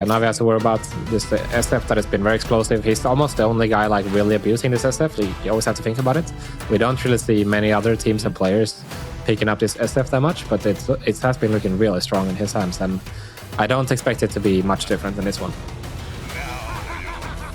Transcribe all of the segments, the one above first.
And now we have to worry about this SF that has been very explosive. He's almost the only guy like really abusing this SF. You always have to think about it. We don't really see many other teams and players picking up this SF that much, but it has been looking really strong in his hands, and I don't expect it to be much different than this one.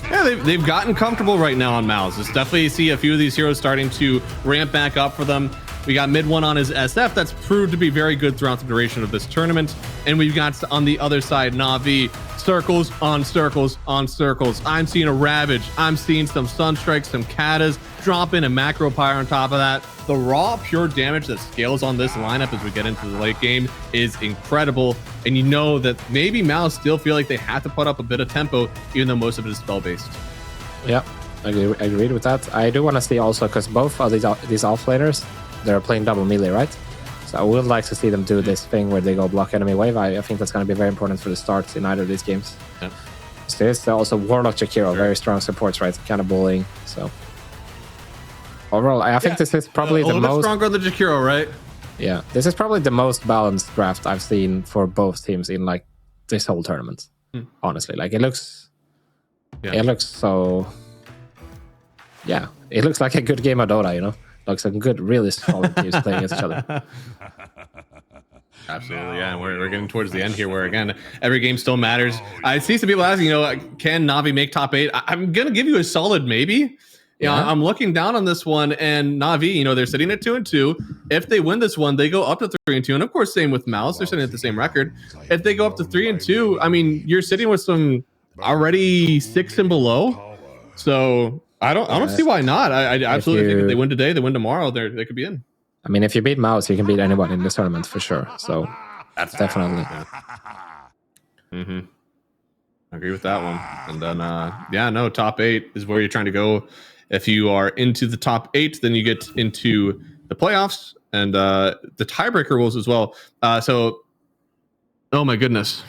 Yeah, they've gotten comfortable right now on MOUZ. It's definitely see a few of these heroes starting to ramp back up for them. We got mid one on his SF. That's proved to be very good throughout the duration of this tournament. And we've got on the other side, NAVI, circles on circles on circles. I'm seeing a Ravage. I'm seeing some Sunstrikes, some Katas, drop in a Macro Pyre on top of that. The raw pure damage that scales on this lineup as we get into the late game is incredible. And you know that maybe MOUZ still feel like they have to put up a bit of tempo, even though most of it is spell-based. Yeah, I agreed with that. I do want to see also, because both of these off laners, they're playing double melee, right? So I would like to see them do this thing where they go block enemy wave. I think that's going to be very important for the start in either of these games. Yep. So there's also Warlock Jakiro, very strong supports, right? Kind of bullying. So overall, I think this is probably the most... A little bit stronger than the Jakiro, right? Yeah, this is probably the most balanced draft I've seen for both teams in like this whole tournament. Honestly, like it looks so... Yeah, it looks like a good game of Dota, you know? Looks like good, really solid teams playing against each other. Absolutely, yeah. We're getting towards the end here, where again, every game still matters. I see some people asking, can Navi make top 8? I'm gonna give you a solid maybe. You know, I'm looking down on this one, and Navi, they're sitting at 2-2. If they win this one, they go up to 3-2, and of course, same with MOUZ. They're sitting at the same record. If they go up to 3-2, I mean, you're sitting with some already 6 and below. So I don't see why not. I absolutely think if they win today, they win tomorrow, they could be in. I mean, if you beat MOUZ, you can beat anyone in this tournament for sure. So that's definitely. I agree with that one. And then top 8 is where you're trying to go. If you are into the top 8, then you get into the playoffs and the tiebreaker rules as well. Oh my goodness.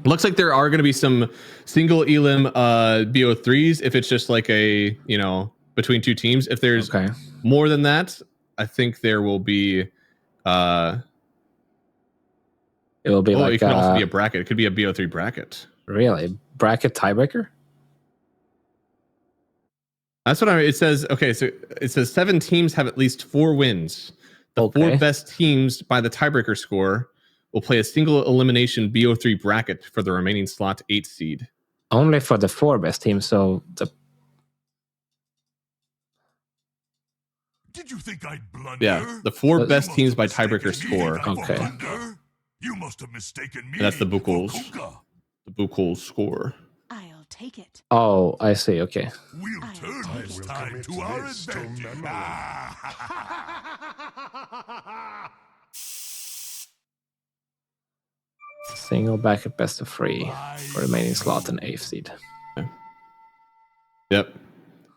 Looks like there are going to be some single elim BO3s if it's just like a, between two teams. If there's more than that, I think there will be it will be like it could also be a bracket. It could be a BO3 bracket. Really? Bracket tiebreaker? That's what it says. Okay, so it says 7 teams have at least 4 wins. The 4 best teams by the tiebreaker score will play a single elimination BO3 bracket for the remaining slot 8 seed. Only for the 4 best teams, so Did you think I'd blunder? Yeah, the 4 best teams by tiebreaker score. Okay. You must have mistaken me. And that's the Buchholz. The Buchholz score. I'll take it. Oh, I see. Okay. We'll turn this time to our advantage. Single bracket best of 3 for remaining slot and 8th seed. Okay. Yep.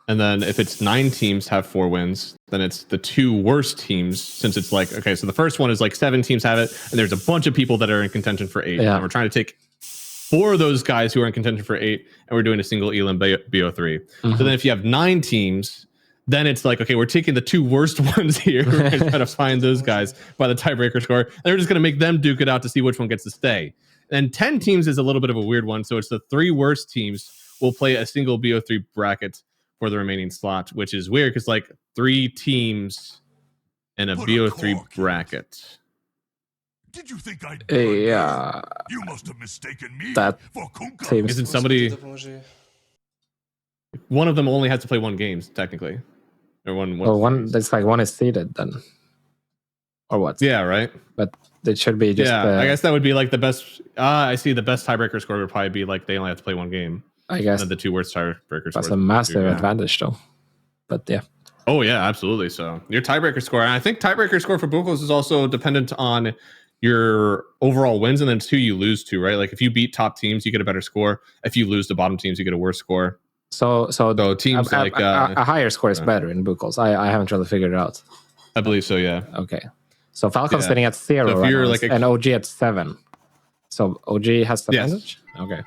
And then if it's 9 teams have 4 wins, then it's the 2 worst teams, since it's like, okay, so the first one is like 7 teams have it, and there's a bunch of people that are in contention for 8. And we're trying to take 4 of those guys who are in contention for 8, and we're doing a single elim BO3. So then if you have 9 teams, then it's like, okay, we're taking the 2 worst ones here. We're going to try to find those guys by the tiebreaker score. And we're just going to make them duke it out to see which one gets to stay. And 10 teams is a little bit of a weird one. So it's the 3 worst teams will play a single BO3 bracket for the remaining slot, which is weird because like 3 teams in a BO3 bracket. Did you think I'd Yeah. You must have mistaken me That for Kunka. seems... Isn't somebody... One of them only has to play 1 game, technically. Or one that's like one is seeded then. Or what? Yeah, right? But it should be just... I guess that would be like the best... I see the best tiebreaker score would probably be like they only have to play 1 game. I guess. And the 2 worst tiebreaker scores. That's a massive advantage though. But yeah. Oh yeah, absolutely. So your tiebreaker score, and I think tiebreaker score for Buchholz is also dependent on your overall wins, and then 2 you lose to, right? Like if you beat top teams, you get a better score. If you lose to bottom teams, you get a worse score. So teams like a higher score is better in Buchholz. I haven't really figured it out. I believe so, yeah. Okay. So Falcon's sitting at 0 so if you're like and OG at 7. So OG has the advantage? Okay.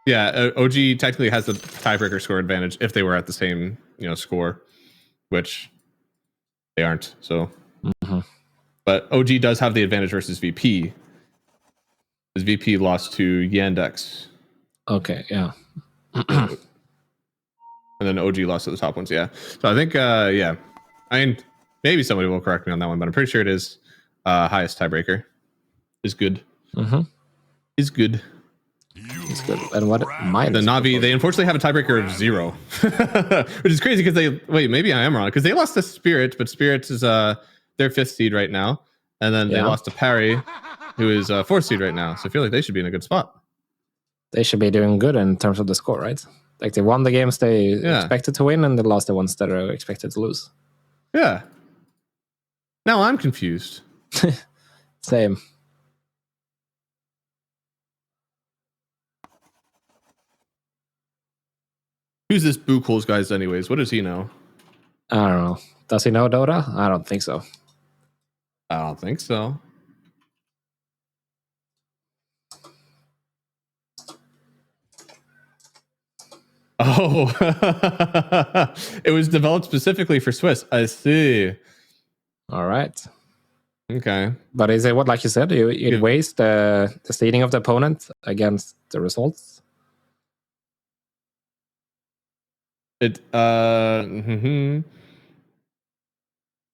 Yeah, OG technically has the tiebreaker score advantage if they were at the same, score, which they aren't. So, but OG does have the advantage versus VP. His VP lost to Yandex. Okay, yeah. And then OG lost to the top ones, yeah. So I think, yeah. I mean, maybe somebody will correct me on that one, but I'm pretty sure it is highest tiebreaker. Is good. Mm-hmm. Is good. It's good. And what mine? The Navi, they unfortunately have a tiebreaker of 0, which is crazy because they wait. Maybe I am wrong because they lost to Spirit, but Spirit is their 5th seed right now, and then they lost to Parry, who is 4th seed right now. So I feel like they should be in a good spot. They should be doing good in terms of the score, right? Like they won the games they expected to win, and they lost the ones that are expected to lose. Yeah. Now I'm confused. Same. Who's this Buchholz guys anyways? What does he know? I don't know. Does he know Dota? I don't think so. I don't think so. Oh, it was developed specifically for Swiss. I see. All right. Okay. But is it what, like you said, it weighs the seeding of the opponent against the results? It I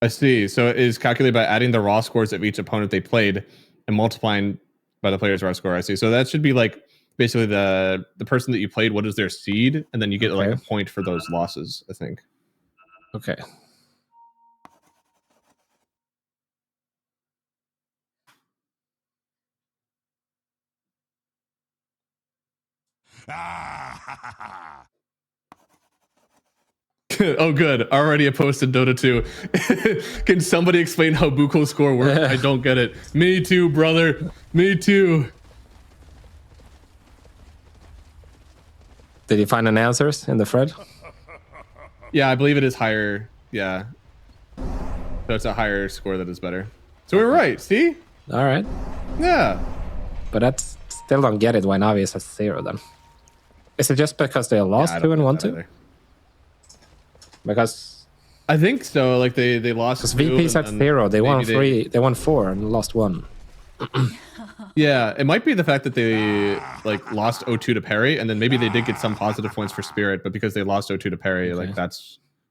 see. So it is calculated by adding the raw scores of each opponent they played and multiplying by the player's raw score. I see. So that should be like basically the person that you played, what is their seed, and then you get like a point for those losses, I think. Okay. Oh, good. Already I posted Dota2. Can somebody explain how Buchholz score works? I don't get it. Me too, brother. Me too. Did you find any answers in the thread? Yeah, I believe it is higher. Yeah. So it's a higher score that is better. So we're right. See? All right. Yeah. But that's still don't get it why Navi is at 0 then. Is it just because they lost 2 and 1 2? Because I think so. Like they lost. Because VP's at 0. They won 3. They won 4 and lost 1. Yeah, it might be the fact that they like lost 0-2 to Parry, and then maybe they did get some positive points for Spirit, but because they lost 0-2 to Parry, like that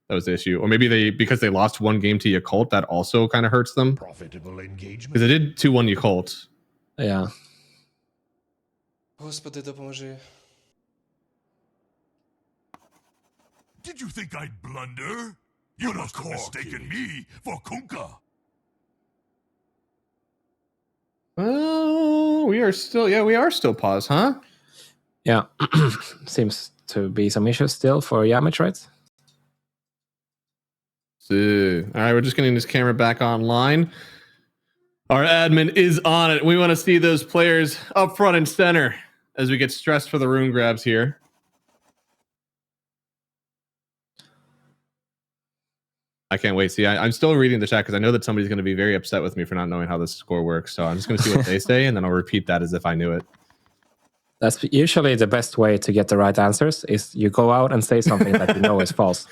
was the issue. Or maybe because they lost 1 game to Yakult, that also kind of hurts them. Profitable engagement. Because they did 2-1 Yakult. Yeah. Господи, допоможи. Did you think I'd blunder? You must have mistaken me for Kunka. Oh, we are still paused, huh? Yeah. Seems to be some issues still for Yamich, right? So, all right, we're just getting this camera back online. Our admin is on it. We want to see those players up front and center as we get stressed for the rune grabs here. I can't wait. See, I'm still reading the chat because I know that somebody's going to be very upset with me for not knowing how this score works. So I'm just going to see what they say, and then I'll repeat that as if I knew it. That's usually the best way to get the right answers is you go out and say something that you know is false.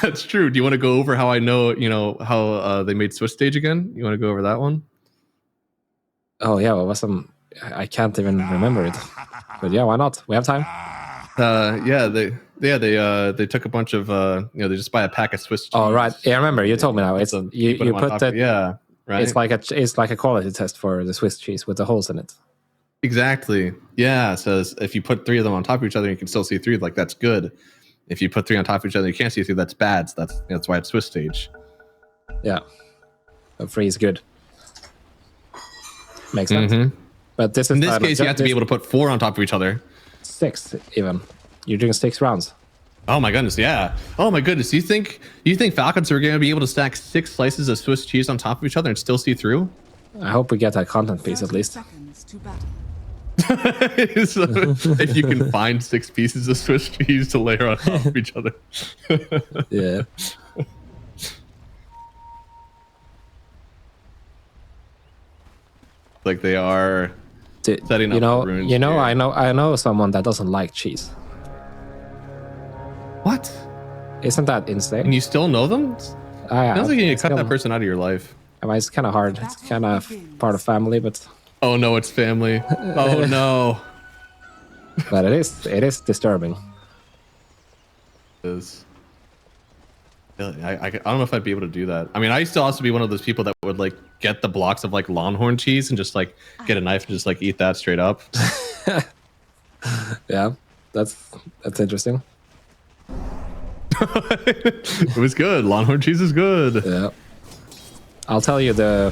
That's true. Do you want to go over how I know, how they made Swiss stage again? You want to go over that one? Oh, yeah. Well, I can't even remember it. But yeah, why not? We have time. They took a bunch of they just buy a pack of Swiss cheese. Oh right, yeah, I remember you told me now. It's you put that. Yeah, right. It's like a quality test for the Swiss cheese with the holes in it. Exactly. Yeah. So if you put 3 of them on top of each other, you can still see 3. Like that's good. If you put 3 on top of each other, you can't see 3. That's bad. So that's why it's Swiss stage. Yeah, but 3 is good. Makes sense. Mm-hmm. But this is in this case, you have to be able to put 4 on top of each other. 6 even. You're doing 6 rounds. Oh my goodness, yeah. Oh my goodness. You think Falcons are going to be able to stack 6 slices of Swiss cheese on top of each other and still see through? I hope we get that content piece at least. So, if you can find 6 pieces of Swiss cheese to layer on top of each other. Yeah. Like they are setting up the runes here. I know someone that doesn't like cheese. What? Isn't that insane? And you still know them? Yeah, Sounds like you need to cut that person out of your life. I mean, it's kind of hard. It's kind of part of family, but Oh no, it's family. Oh no. but it is disturbing. It is. I don't know if I'd be able to do that. I mean, I used to also be one of those people that would like get the blocks of like Longhorn cheese and just like get a knife and just like eat that straight up. Yeah, that's interesting. It was good. Longhorn cheese is good. Yeah, I'll tell you the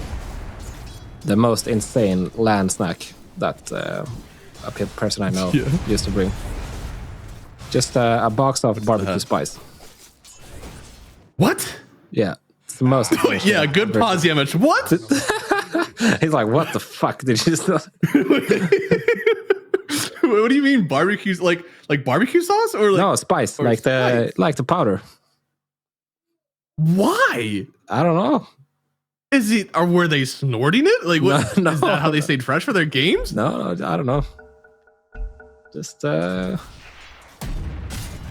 most insane land snack that a person I know used to bring. Just a box of barbecue spice. What? Yeah, it's the most. Yeah, good pause, Yemich. What? He's like, what the fuck did you just? What do you mean barbecue? Like barbecue sauce or like No, spice, like the powder. Why? I don't know. Is it? Or were they snorting it? Like, what? No. Is that how they stayed fresh for their games? No, I don't know. Just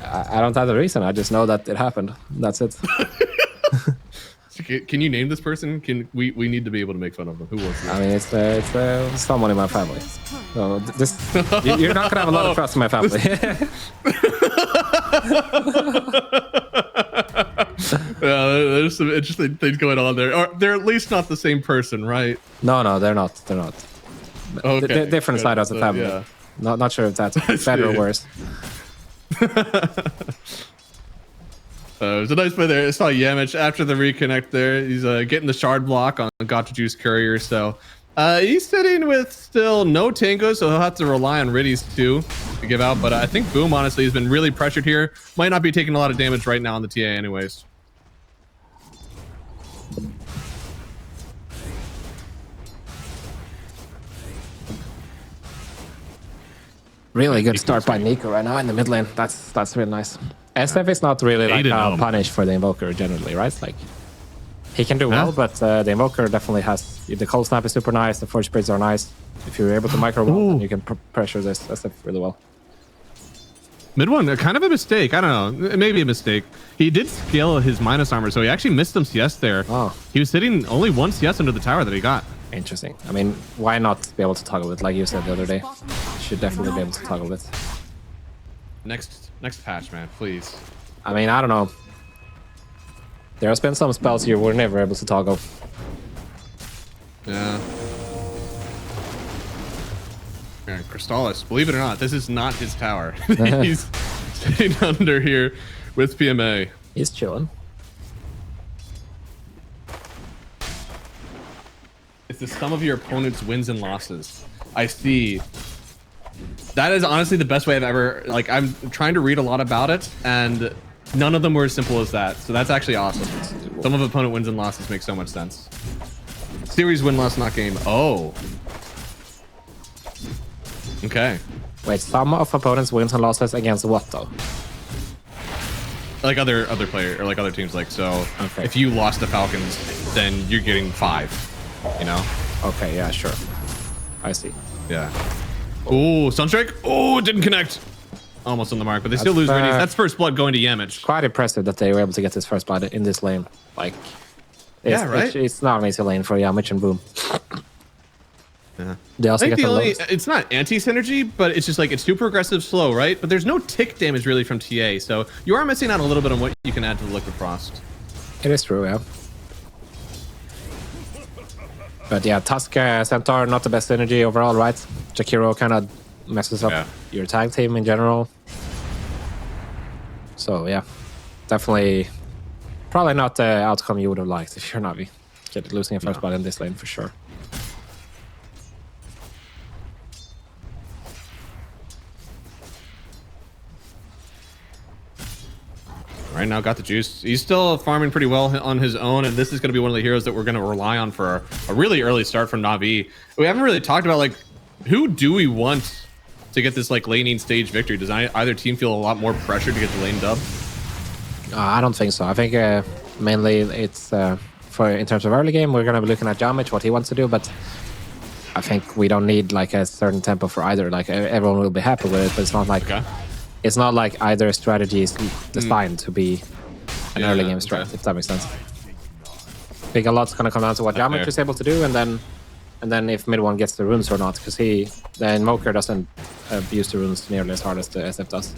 I don't have the reason. I just know that it happened. That's it. Can you name this person? We need to be able to make fun of them. Who was it? I mean, it's someone in my family. So you're not gonna have a lot of trust in my family. There's some interesting things going on there. Or they're at least not the same person, right? No, they're not. They're not. Okay. They're different side of the family. Yeah. Not sure if that's better or worse. It was a nice play there. I saw Yemich after the reconnect there. He's getting the shard block on Gotcha Juice Courier. So he's sitting with still no Tango, so he'll have to rely on Riddies too to give out. But I think Boom, honestly, has been really pressured here. Might not be taking a lot of damage right now on the TA anyways. Really good start by Nico right now in the mid lane. That's really nice. SF is not really like punished for the Invoker generally, right? Like he can do well, but the Invoker definitely has the cold snap is super nice. The forge spirits are nice. If you're able to micro well, then you can pressure this SF really well. Mid one, kind of a mistake. I don't know. Maybe a mistake. He did scale his minus armor, so he actually missed some CS there. Oh. He was sitting only one CS under the tower that he got. Interesting. I mean, why not be able to toggle it? Like you said the other day, you should definitely be able to toggle it. Next patch, man, please. I mean, I don't know. There has been some spells you were never able to toggle. Yeah. Yeah, Crystallis, believe it or not, this is not his tower. He's sitting under here with PMA. He's chilling. It's the sum of your opponent's wins and losses. I see. That is honestly the best way I've ever, like, I'm trying to read a lot about it, and none of them were as simple as that. So that's actually awesome. Sum of opponent wins and losses makes so much sense. Series win-loss, not game. Oh. Okay. Wait, sum of opponents' wins and losses against what though? Like other player or like other teams, like so. Okay. If you lost the Falcons, then you're getting 5. You know? Okay, yeah, sure. I see. Yeah. Oh, Sunstrike. Oh, it didn't connect. Almost on the mark, but they still lose Riddies. That's first blood going to Yemich. Quite impressive that they were able to get this first blood in this lane. Like, yeah, right? It's not an easy lane for Yemich and Boom. Yeah. They also get the lowest. It's not anti-synergy, but it's just like it's super aggressive slow, right? But there's no tick damage really from TA, so you are missing out a little bit on what you can add to the Liquid Frost. It is true, yeah. But yeah, Tusk Centaur, not the best synergy overall, right? Jakiro kind of messes up your tag team in general. So yeah, definitely, probably not the outcome you would have liked if you're Navi. Losing a first blood in this lane for sure. Right now, got the juice. He's still farming pretty well on his own, and this is going to be one of the heroes that we're going to rely on for a really early start from Navi. We haven't really talked about, like, who do we want to get this, like, laning stage victory? Does either team feel a lot more pressure to get the lane dub? I don't think so. I think mainly it's, in terms of early game, we're going to be looking at Jamich, what he wants to do, but I think we don't need, like, a certain tempo for either. Like, everyone will be happy with it, but it's not like... Okay. It's not like either strategy is designed to be an early game strat, if that makes sense. I think a lot's gonna come down to what Jamich is able to do, and then if mid one gets the runes or not, because the Invoker doesn't abuse the runes nearly as hard as the SF does.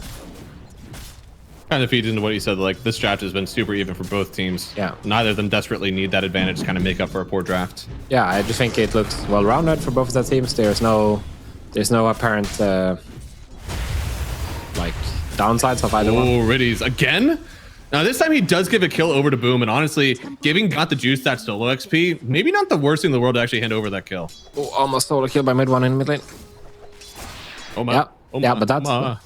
Kind of feeds into what you said. Like this draft has been super even for both teams. Yeah. Neither of them desperately need that advantage to kind of make up for a poor draft. Yeah, I just think it looks well-rounded for both of the teams. There's no apparent like downsides of either one. Oh, Riddies again. Now this time he does give a kill over to Boom, and honestly, giving Got the Juice that solo XP, maybe not the worst thing in the world to actually hand over that kill. Oh, almost solo kill by mid one in mid lane. Oh my. Yeah, oh yeah, my. but that's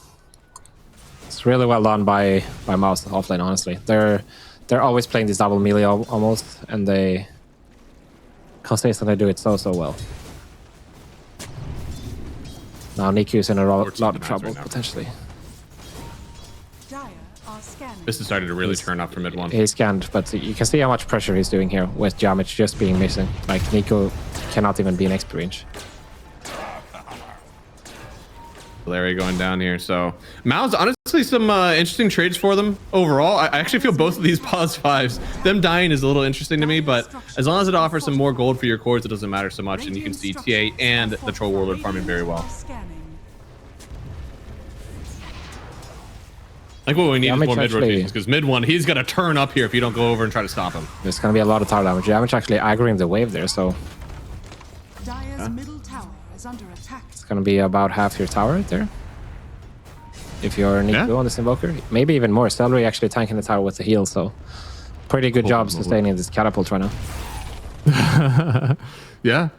it's really well done by MOUZ offlane. Honestly, they're always playing this double melee almost, and they consistently do it so well. Now Niku's in a lot of trouble potentially. This is starting to really turn up for mid one. He's scanned, but you can see how much pressure he's doing here with Jamich just being missing. Like Niku cannot even be in XP range. Larry going down here. So MOUZ, honestly, some interesting trades for them overall. I actually feel both of these pause 5s, them dying is a little interesting to me, but as long as it offers some more gold for your cores, it doesn't matter so much. And you can see TA and the Troll Warlord farming very well. Like what we need is more mid rotations, because mid one, he's going to turn up here if you don't go over and try to stop him. There's going to be a lot of tower damage. Jamich actually aggroing the wave there, so it's going to be about half your tower right there. If you're Niku on this Invoker, maybe even more. Celery actually tanking the tower with the heal, so pretty good job sustaining this catapult right now. Yeah.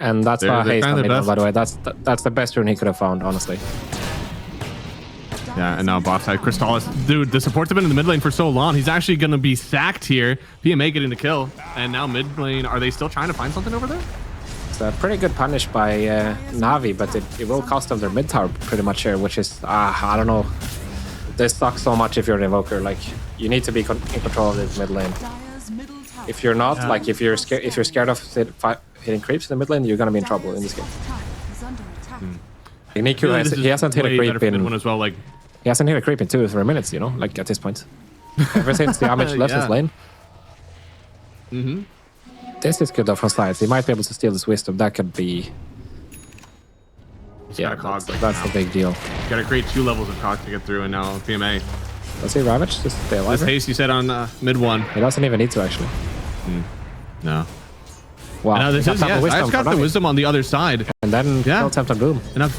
And that's why Haste on mid one, by the way. That's the best rune he could have found, honestly. Yeah, and now bot side Crystallis. Dude, the support's been in the mid lane for so long. He's actually going to be sacked here. PMA getting the kill. And now mid lane, are they still trying to find something over there? It's a pretty good punish by Navi, but it will cost them their mid tower pretty much here, which is, I don't know. This sucks so much if you're an Invoker. Like, you need to be in control of this mid lane. If you're not, like, if you're scared of hitting creeps in the mid lane, you're going to be in trouble in this game. Niku, he hasn't hit a creep in... One as well, like... He hasn't hit a creep in 2 or 3 minutes, you know, like at this point. Ever since the Damage left his lane. This is good though from sides. He might be able to steal this wisdom. That could be... Yeah, that's a big deal. Got to create 2 levels of cock to get through, and now PMA. Let's see Ravage, just stay alive. This haste you said on mid one. He doesn't even need to actually. No. Wow. Now this is, I just got the wisdom on the other side. And then kill Tempt and Boom. And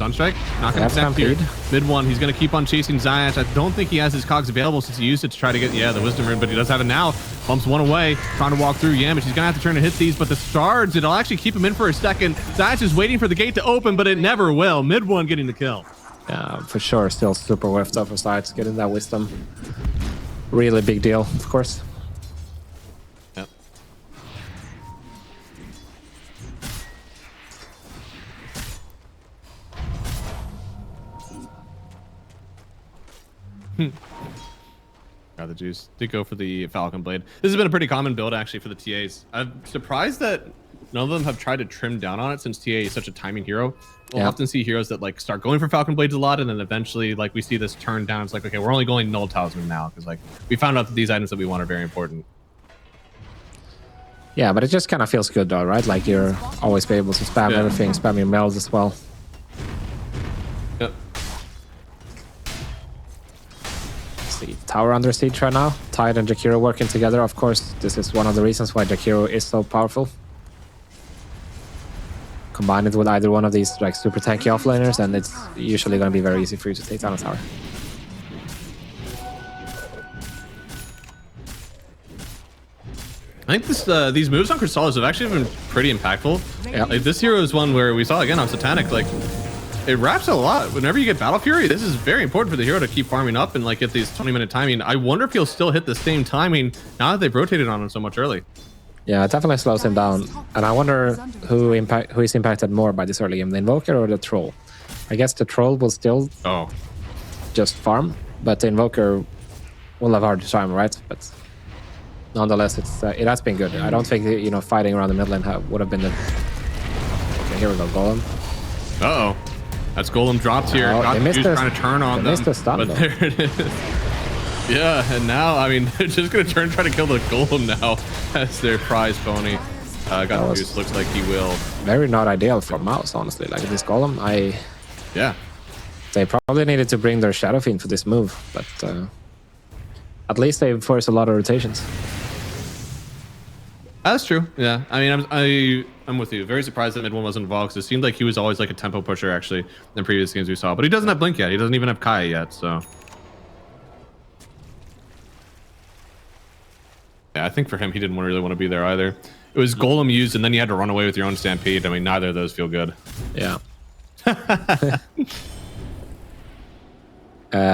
Sunstrike, not going to connect here. Mid one, he's going to keep on chasing Zayach. I don't think he has his cogs available since he used it to try to get, the wisdom rune, but he does have it now. Bumps one away, trying to walk through Yamish. He's going to have to turn and hit these, but the shards, it'll actually keep him in for a second. Zayach is waiting for the gate to open, but it never will. Mid one getting the kill. Yeah, for sure. Still super worth up for sides. Getting that wisdom. Really big deal, of course. Yep. Got the juice. Did go for the Falcon Blade. This has been a pretty common build actually for the TAs. I'm surprised that none of them have tried to trim down on it since TA is such a timing hero. We'll often see heroes that like start going for Falcon Blades a lot, and then eventually like we see this turn down. It's like, okay, we're only going Null Talisman now because like we found out that these items that we want are very important. Yeah, but it just kind of feels good though, right? Like you're always be able to spam everything, spam your melds as well. Yep. See, tower under siege right now. Tide and Jakiro working together. Of course, this is one of the reasons why Jakiro is so powerful. Combine it with either one of these like super tanky offlaners, and it's usually going to be very easy for you to take down a tower. I think these moves on Crystallis have actually been pretty impactful. Yeah. Like this hero is one where we saw again on Satanic, like it wraps a lot. Whenever you get Battle Fury, this is very important for the hero to keep farming up and like get these 20-minute timing. I wonder if he'll still hit the same timing now that they've rotated on him so much early. Yeah, it definitely slows him down. And I wonder who is impacted more by this early game, the Invoker or the Troll? I guess the Troll will still just farm, but the Invoker will have hard time, right? But nonetheless, it has been good. I don't think fighting around the mid lane would have been the... Okay, here we go, Golem. Uh-oh. That's Golem dropped here. They missed trying to turn on them. Missed the stun, but there it is. Yeah, and now, I mean, they're just going to try to kill the golem now as their prize pony. Got the juice. Looks like he will. Very not ideal for MOUZ, honestly. Like this golem, Yeah. They probably needed to bring their Shadow Fiend for this move, but at least they forced a lot of rotations. That's true. Yeah. I mean, I'm with you. Very surprised that mid one wasn't involved because it seemed like he was always like a tempo pusher actually in previous games we saw. But he doesn't have Blink yet. He doesn't even have Kaya yet. So yeah, I think for him, he didn't really want to be there either. It was Golem used, and then you had to run away with your own Stampede. I mean, neither of those feel good. Yeah.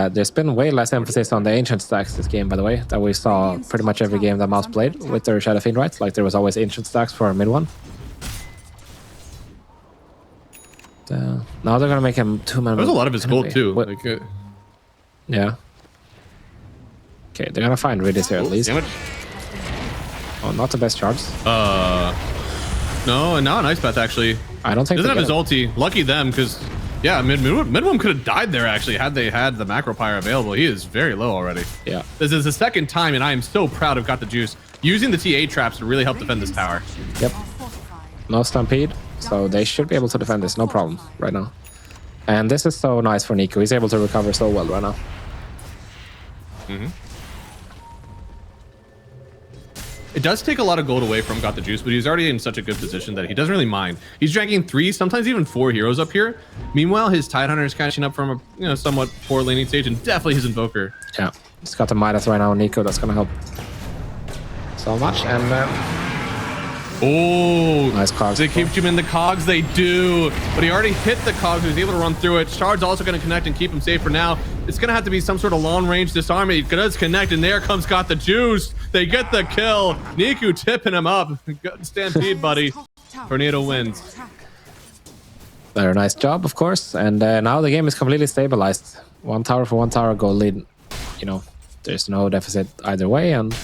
There's been way less emphasis on the ancient stacks this game, by the way, that we saw pretty much every game that MOUZ played with their Shadow Fiend, right? Like there was always ancient stacks for mid one. Now they're gonna make him 2-man. There's a lot of his gold too. Like, yeah. Okay, they're gonna find Ridis here at least. Damage. Oh, not the best charge. No, and now an Ice Path actually. I don't think doesn't have his ulti. Lucky them, because yeah, mid one could have died there actually had they had the Macro Pyre available. He is very low already. Yeah. This is the second time, and I am so proud of Got the Juice using the TA traps to really help defend this tower. Yep. No Stampede, so they should be able to defend this, no problem right now. And this is so nice for Nico. He's able to recover so well right now. Mm-hmm. It does take a lot of gold away from Got the Juice, but he's already in such a good position that he doesn't really mind. He's dragging 3, sometimes even 4 heroes up here. Meanwhile, his Tidehunter is catching up from a somewhat poor laning stage, and definitely his Invoker. Yeah, he's got the Midas right now on Nico. That's gonna help so much. And oh, nice cogs. They keep him in the cogs. They do, but he already hit the cogs. He was able to run through it. Shard's also going to connect and keep him safe for now. It's going to have to be some sort of long-range disarm. He does connect, and there comes Got the Juice. They get the kill. Niku tipping him up. Stampede, buddy. Tornado wins. Very nice job, of course. And now the game is completely stabilized. 1 tower for 1 tower goal lead. You know, there's no deficit either way, and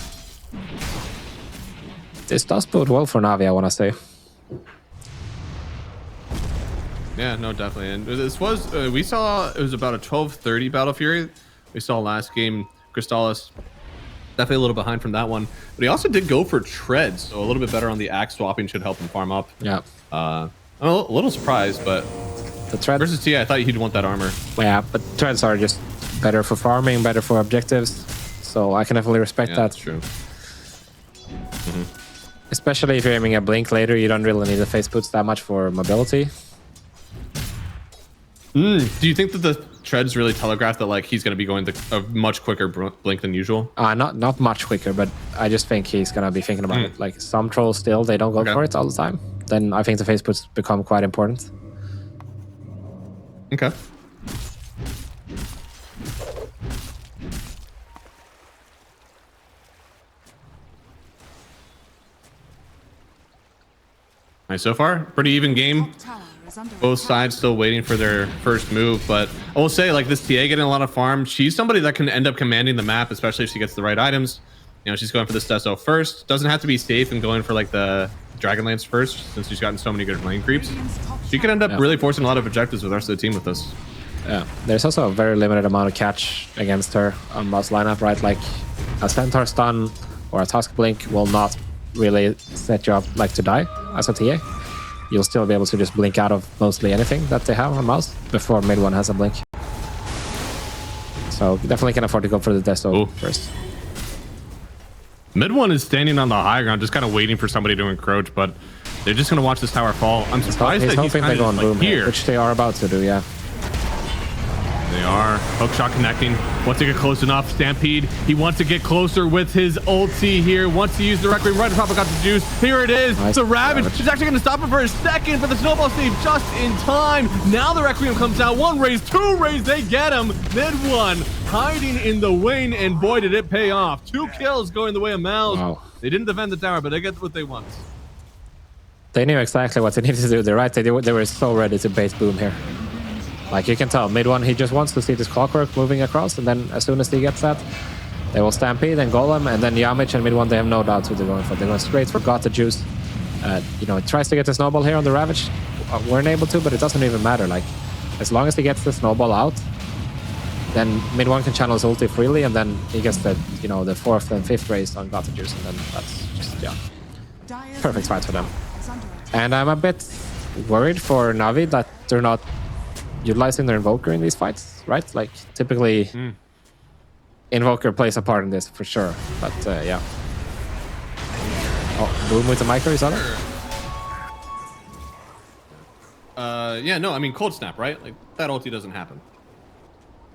this does bode well for Navi, I want to say. Yeah, no, definitely. And this was, we saw, it was about a 12:30 Battle Fury. We saw last game, Crystallis, definitely a little behind from that one. But he also did go for Treads, so a little bit better on the axe swapping should help him farm up. Yeah. I'm a little surprised, but the Treads versus Tia, I thought he'd want that armor. Yeah, but Treads are just better for farming, better for objectives. So I can definitely respect that. That's true. Mm-hmm. Especially if you're aiming at Blink later, you don't really need the face boots that much for mobility. Do you think that the Treads really telegraph that like he's going to be going a much quicker Blink than usual? Not much quicker, but I just think he's going to be thinking about it. Like some trolls still, they don't go for it all the time. Then I think the face boots become quite important. Okay. Nice so far. Pretty even game. Both sides still waiting for their first move, but I will say, like, this TA getting a lot of farm. She's somebody that can end up commanding the map, especially if she gets the right items. You know, she's going for the Stesso first. Doesn't have to be safe and going for like the Dragonlance first, since she's gotten so many good lane creeps. She could end up really forcing a lot of objectives with the rest of the team with this. Yeah, there's also a very limited amount of catch against her on MOUZ lineup, right? Like a Centaur stun or a Tusk Blink will not really set you up like to die as a TA. You'll still be able to just blink out of mostly anything that they have on MOUZ before mid one has a blink. So you definitely can afford to go for the Desto first. Mid one is standing on the high ground, just kind of waiting for somebody to encroach, but they're just going to watch this tower fall. I'm surprised that he's kind of like here. Which they are about to do, yeah. They are. Hookshot connecting. Wants to get close enough. Stampede. He wants to get closer with his ulti here. Wants to use the Requiem right on top of Got the Juice. Here it is. Nice. The Ravage. She's actually going to stop him for a second, but the snowball save just in time. Now the Requiem comes out. 1 raise, 2 raise. They get him. Mid one hiding in the wing, and boy, did it pay off. 2 kills going the way of MOUZ. Wow. They didn't defend the tower, but they get what they want. They knew exactly what they needed to do. They're right. They were so ready to bait boom here. Like you can tell, mid one, he just wants to see this clockwork moving across, and then as soon as he gets that, they will Stampede and Golem, and then Yamich and mid one, they have no doubts who they're going for. They're going straight for Got the Juice. You know, it tries to get the snowball here on the Ravage. Weren't able to, but it doesn't even matter. Like, as long as he gets the snowball out, then mid one can channel his ulti freely, and then he gets the, you know, the 4th and 5th race on Dota2, and then that's just, yeah, perfect fight for them. And I'm a bit worried for Navi that they're not utilizing their Invoker in these fights, right? Like, typically, Invoker plays a part in this for sure, but yeah. Oh, Boom with the micro, is that it? Yeah, no, I mean, Cold Snap, right? Like, that ulti doesn't happen.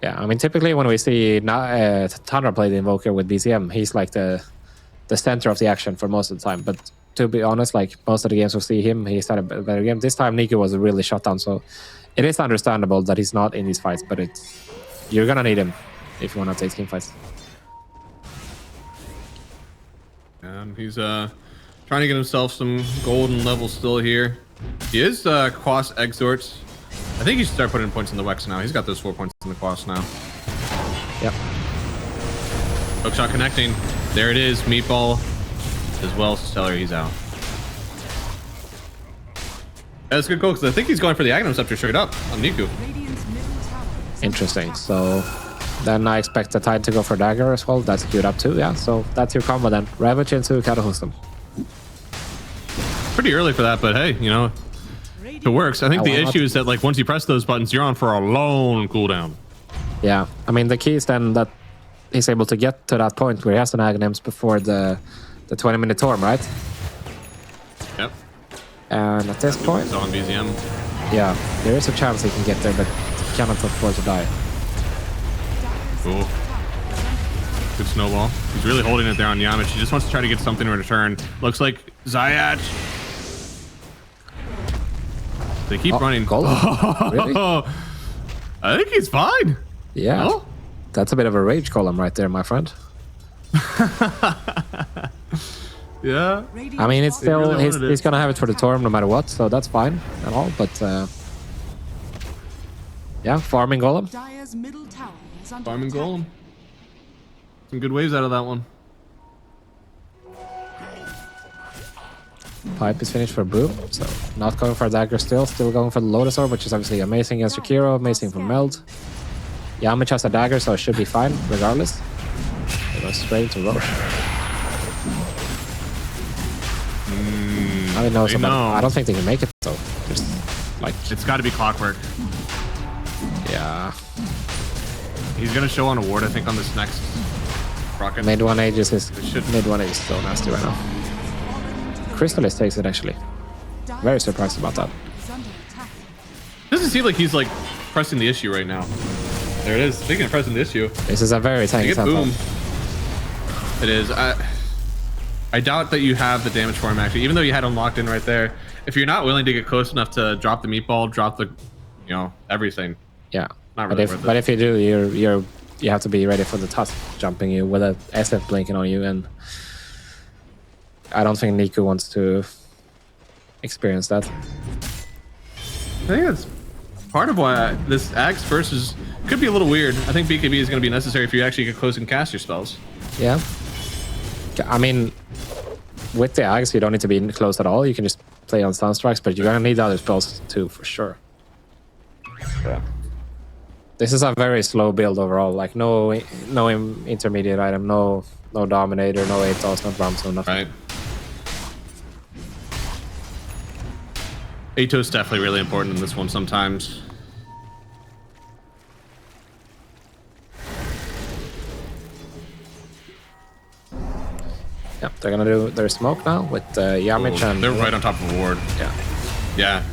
Yeah, I mean, typically when we see Tundra play the Invoker with BCM, he's like the center of the action for most of the time. But to be honest, like most of the games we see him, he's had a better game. This time, Nico was really shut down, so it is understandable that he's not in these fights, but you're gonna need him if you want to take team fights. And he's trying to get himself some golden levels still here. He is Quas Exhorts. I think he should start putting points in the Wex now. He's got those 4 points in the Quas now. Yep. Hookshot connecting. There it is. Meatball as well. Stellar, he's out. That's good goal because I think he's going for the Aghanim Scepter straight up on Niku. Interesting. So then I expect the Tide to go for Dagger as well. That's queued up too, yeah. So that's your combo then. Ravage into Catahustum. Pretty early for that, but hey, you know, if it works. I think the issue is that like once you press those buttons, you're on for a long cooldown. Yeah, I mean the key is then that he's able to get to that point where he has an Aghanims before the 20-minute Torm, right? Yep. And at this point, on BZM. Yeah, there is a chance he can get there, but he cannot afford to die. Cool. Good snowball. He's really holding it there on Yamich. He just wants to try to get something in return. Looks like Zayach. They keep running. Really? I think he's fine. Yeah. No? That's a bit of a rage column right there, my friend. Yeah. I mean, it's still really he's gonna have it for the Torm no matter what, so that's fine and all. But yeah, farming Golem. Farming Golem. Some good waves out of that one. Pipe is finished for Boom, so not going for a Dagger still going for the Lotus Orb, which is obviously amazing against Jakiro, amazing for Meld. Yamich has a Dagger, so it should be fine regardless. It goes straight into Roche. I don't know, I don't think they can make it though. Just, like, it's got to be Clockwork. Yeah. He's gonna show on a ward, I think, on this next rocket. Mid 1H is mid 1H is so nasty right now. Crystallis takes it actually. Very surprised about that. Doesn't seem like he's like pressing the issue right now. There it is. Speaking of pressing the issue, this is a very tanky setup. Boom. It is. I doubt that you have the damage for him actually, even though you had him locked in right there. If you're not willing to get close enough to drop the meatball, drop the, you know, everything. Yeah. Not really but if you do, you have to be ready for the Tusk jumping you with a SF blinking on you, and I don't think Niku wants to experience that. I think that's part of why this Axe versus could be a little weird. I think BKB is going to be necessary if you actually get close and cast your spells. Yeah. I mean, with the Axe, you don't need to be close at all. You can just play on stun strikes, but you're going to need other spells too, for sure. Yeah. This is a very slow build overall. Like no intermediate item, no Dominator, no Atos, no Brahms, no nothing. Right. Atos definitely really important in this one sometimes. Yeah, they're gonna do their smoke now with Yamich and... They're right on top of a ward. Yeah. Yeah.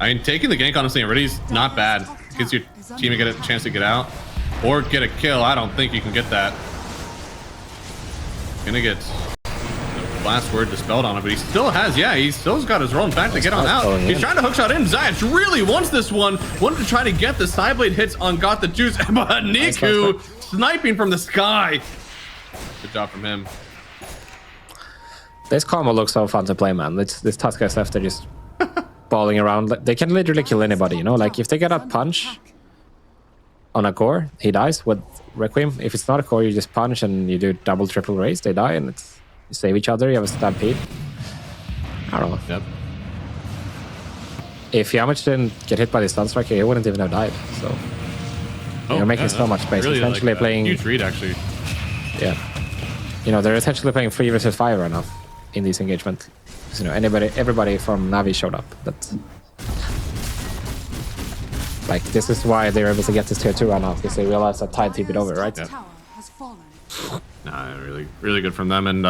I mean, taking the gank honestly already is not bad. Gives your team a chance to get out. Or get a kill. I don't think you can get that. Gonna get the last word dispelled on him, but he still has, he still's got his rolling back to get on out. He's trying to hookshot in. Zayach really wants this one. Wanted to try to get the side blade hits on Got the Juice, but Niku sniping from the sky. Good job from him. This combo looks so fun to play, man. This Tusk SF, they're just balling around. They can literally kill anybody, you know? Like, if they get a punch on a core, he dies with Requiem. If it's not a core, you just punch and you do double, triple raise, they die, and you save each other, you have a stampede. I don't know. Yep. If Yamich didn't get hit by the stun strike, he wouldn't even have died, so... They're making so much space. Really Essentially playing huge read, actually. Yeah. You know, they're essentially playing 3 versus 5 right now in this engagement. You know, everybody from Navi showed up. That's like, this is why they're able to get this tier 2 right now, because they realize that Tide TP'd over, right? Yeah. Nah, really good from them. And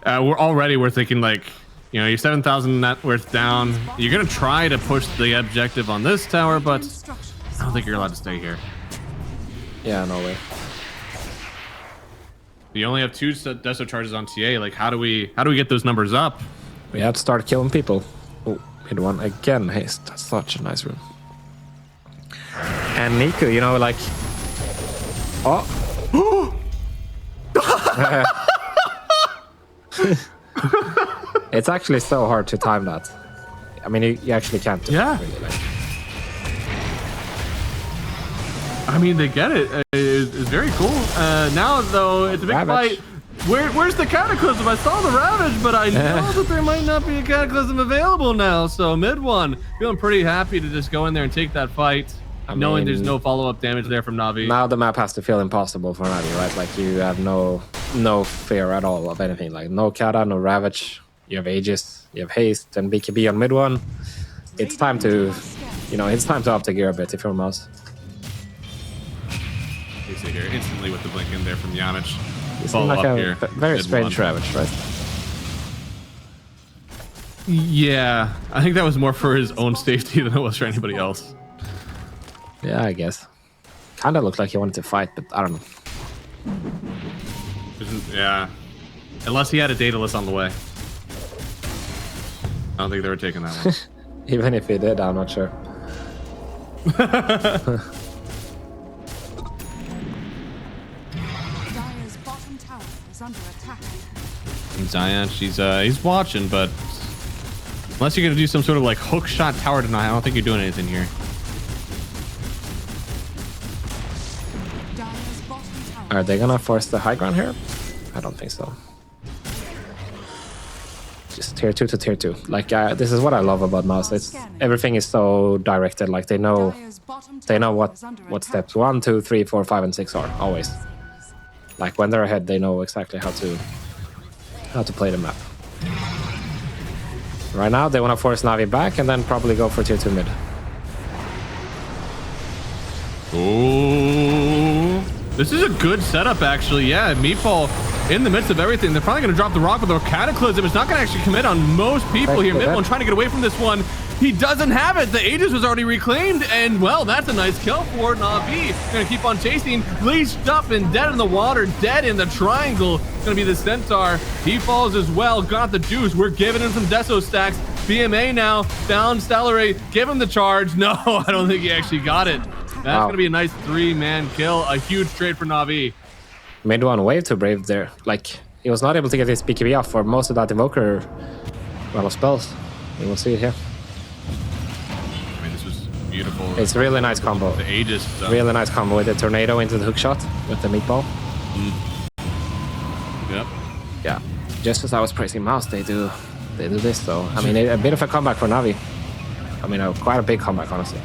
we're thinking like, you know, you're 7,000 net worth down. You're gonna try to push the objective on this tower, but I don't think you're allowed to stay here. Yeah, no way. You only have 2 Deso charges on TA. Like, how do we get those numbers up? We have to start killing people. Oh, hit one again. Haste. That's such a nice room. And Niku, you know, like, oh. It's actually so hard to time that. I mean, you actually can't do it, really, like. I mean, they get it. It's very cool. Now, though, it's a big fight. Where's the Cataclysm? I saw the Ravage, but I know that there might not be a Cataclysm available now. So mid one, feeling pretty happy to just go in there and take that fight, knowing there's no follow-up damage there from Navi. Now the map has to feel impossible for Navi, right? Like, you have no fear at all of anything. Like, no Kata, no Ravage. You have Aegis, you have Haste, and BKB on mid one. It's time to, you know, it's time to up the gear a bit if you're MOUZ. You see here instantly with the blink in there from Yamich. It's like a very strange Ravage, right? Yeah, I think that was more for his own safety than it was for anybody else. Yeah, I guess. Kind of looked like he wanted to fight, but I don't know. Yeah, unless he had a Daedalus on the way. I don't think they were taking that one. Even if he did, I'm not sure. Zion, he's watching, but unless you're gonna do some sort of like hook shot tower deny, I don't think you're doing anything here. Are they gonna force the high ground here? I don't think so. Just tier 2 to tier 2. Like, this is what I love about MOUZ. It's everything is so directed. Like, they know what steps 1, 2, 3, 4, 5, and 6 are always. Like, when they're ahead, they know exactly how to play the map. Right now, they want to force Navi back and then probably go for tier 2 mid. Oh, this is a good setup, actually. Yeah, Meatball in the midst of everything. They're probably going to drop the rock with their Cataclysm. It's not going to actually commit on most people here. Midball trying to get away from this one. He doesn't have it. The Aegis was already reclaimed, and well, that's a nice kill for Navi. Gonna keep on chasing. Leashed up and dead in the water, dead in the triangle. It's gonna be the Centaur. He falls as well. Got the juice. We're giving him some Deso stacks. BMA now down. Stellarate. Give him the charge. No, I don't think he actually got it. That's gonna be a nice 3-man kill. A huge trade for Navi. Made one wave to Brave there. Like, he was not able to get his BKB off for most of that Invoker run of spells. We will see it here. I mean, this was beautiful. It's a really nice combo. The Aegis stuff. Really nice combo with the tornado into the hook shot with the meatball. Yep. Yeah. Just as I was praising MOUZ, they do this though. I mean, a bit of a comeback for Navi. I mean, quite a big comeback, honestly.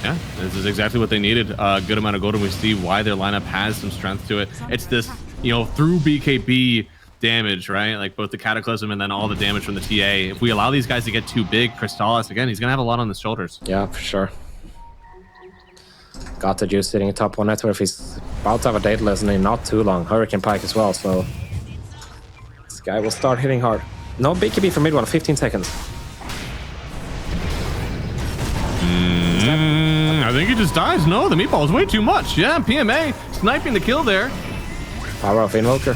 Yeah, this is exactly what they needed. A good amount of gold, and we see why their lineup has some strength to it. It's this, you know, through BKB damage, right? Like both the Cataclysm and then all the damage from the TA. If we allow these guys to get too big, Crystallis, again, he's going to have a lot on his shoulders. Yeah, for sure. Got the juice sitting top one network. He's about to have a Daedalus in not too long. Hurricane Pike as well, so this guy will start hitting hard. No BKB for mid one, 15 seconds. I think he just dies. No, the meatball is way too much. Yeah, PMA sniping the kill there. Power of Invoker.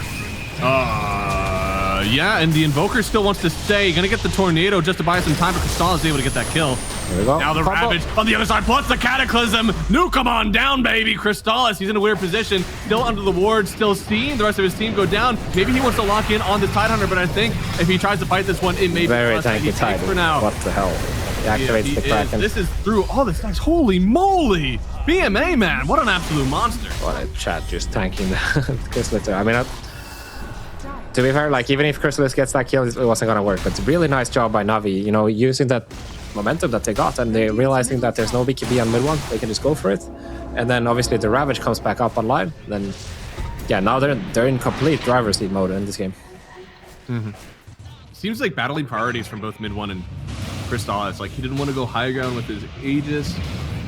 Yeah, and the Invoker still wants to stay. Gonna get the Tornado just to buy some time, but Crystallis is able to get that kill. There we go. Now the Ravage on the other side, plus the Cataclysm. Nuke him on down, baby. Crystallis, he's in a weird position. Still under the ward, still seeing the rest of his team go down. Maybe he wants to lock in on this Tidehunter, but I think if he tries to fight this one, it may be very tanky Tide for now. What the hell? He activates the Kraken. This is through all this guys. Holy moly! BMA, man, what an absolute monster. What a chat just tanking the Chrysalis. I mean, to be fair, like, even if Chrysalis gets that kill, it wasn't gonna work. But it's a really nice job by Navi, you know, using that momentum that they got, and they're realizing that there's no BKB on mid one, they can just go for it. And then obviously the Ravage comes back up online. Then, yeah, now they're in complete driver's seat mode in this game. Seems like battling priorities from both mid one and Crystallis. Like he didn't want to go high ground with his Aegis,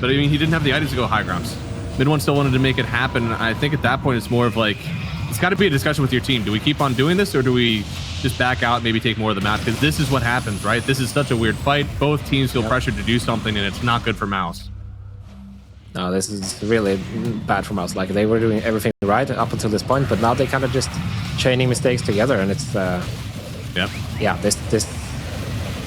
but I mean he didn't have the items to go high grounds. Mid one still wanted to make it happen. I think at that point it's more of like, it's got to be a discussion with your team. Do we keep on doing this, or do we just back out, maybe take more of the map? Because this is what happens, right? This is such a weird fight. Both teams feel pressured to do something, and it's not good for MOUZ. No, this is really bad for MOUZ. Like they were doing everything right up until this point, but now they kind of just chaining mistakes together, and it's yeah, this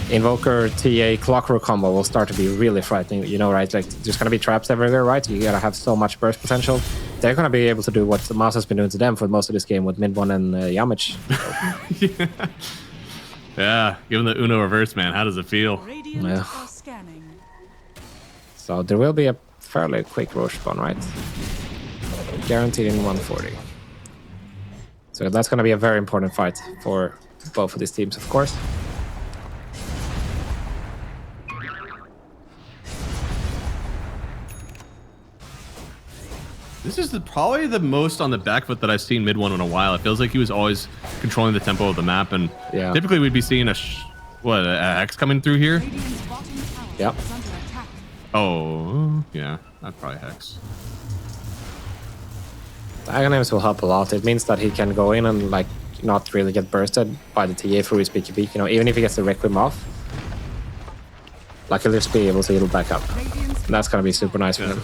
Invoker TA Clockwork combo will start to be really frightening, you know, right? Like there's gonna be traps everywhere, right? You gotta have so much burst potential. They're gonna be able to do what MOUZ has been doing to them for most of this game with mid one and Yamich. Yeah, given the Uno reverse, man, how does it feel? Yeah. So there will be a fairly quick Roche spawn, right? Guaranteed in 140. So that's gonna be a very important fight for both of these teams, of course. This is probably the most on the back foot that I've seen mid one in a while. It feels like he was always controlling the tempo of the map, and typically we'd be seeing a Hex coming through here. Yep. Oh, yeah, that's probably Hex. Diagonams will help a lot. It means that he can go in and like not really get bursted by the TA through his BKB. You know, even if he gets the Requiem off, like he'll just be able to heal back up. And that's gonna be super nice for him.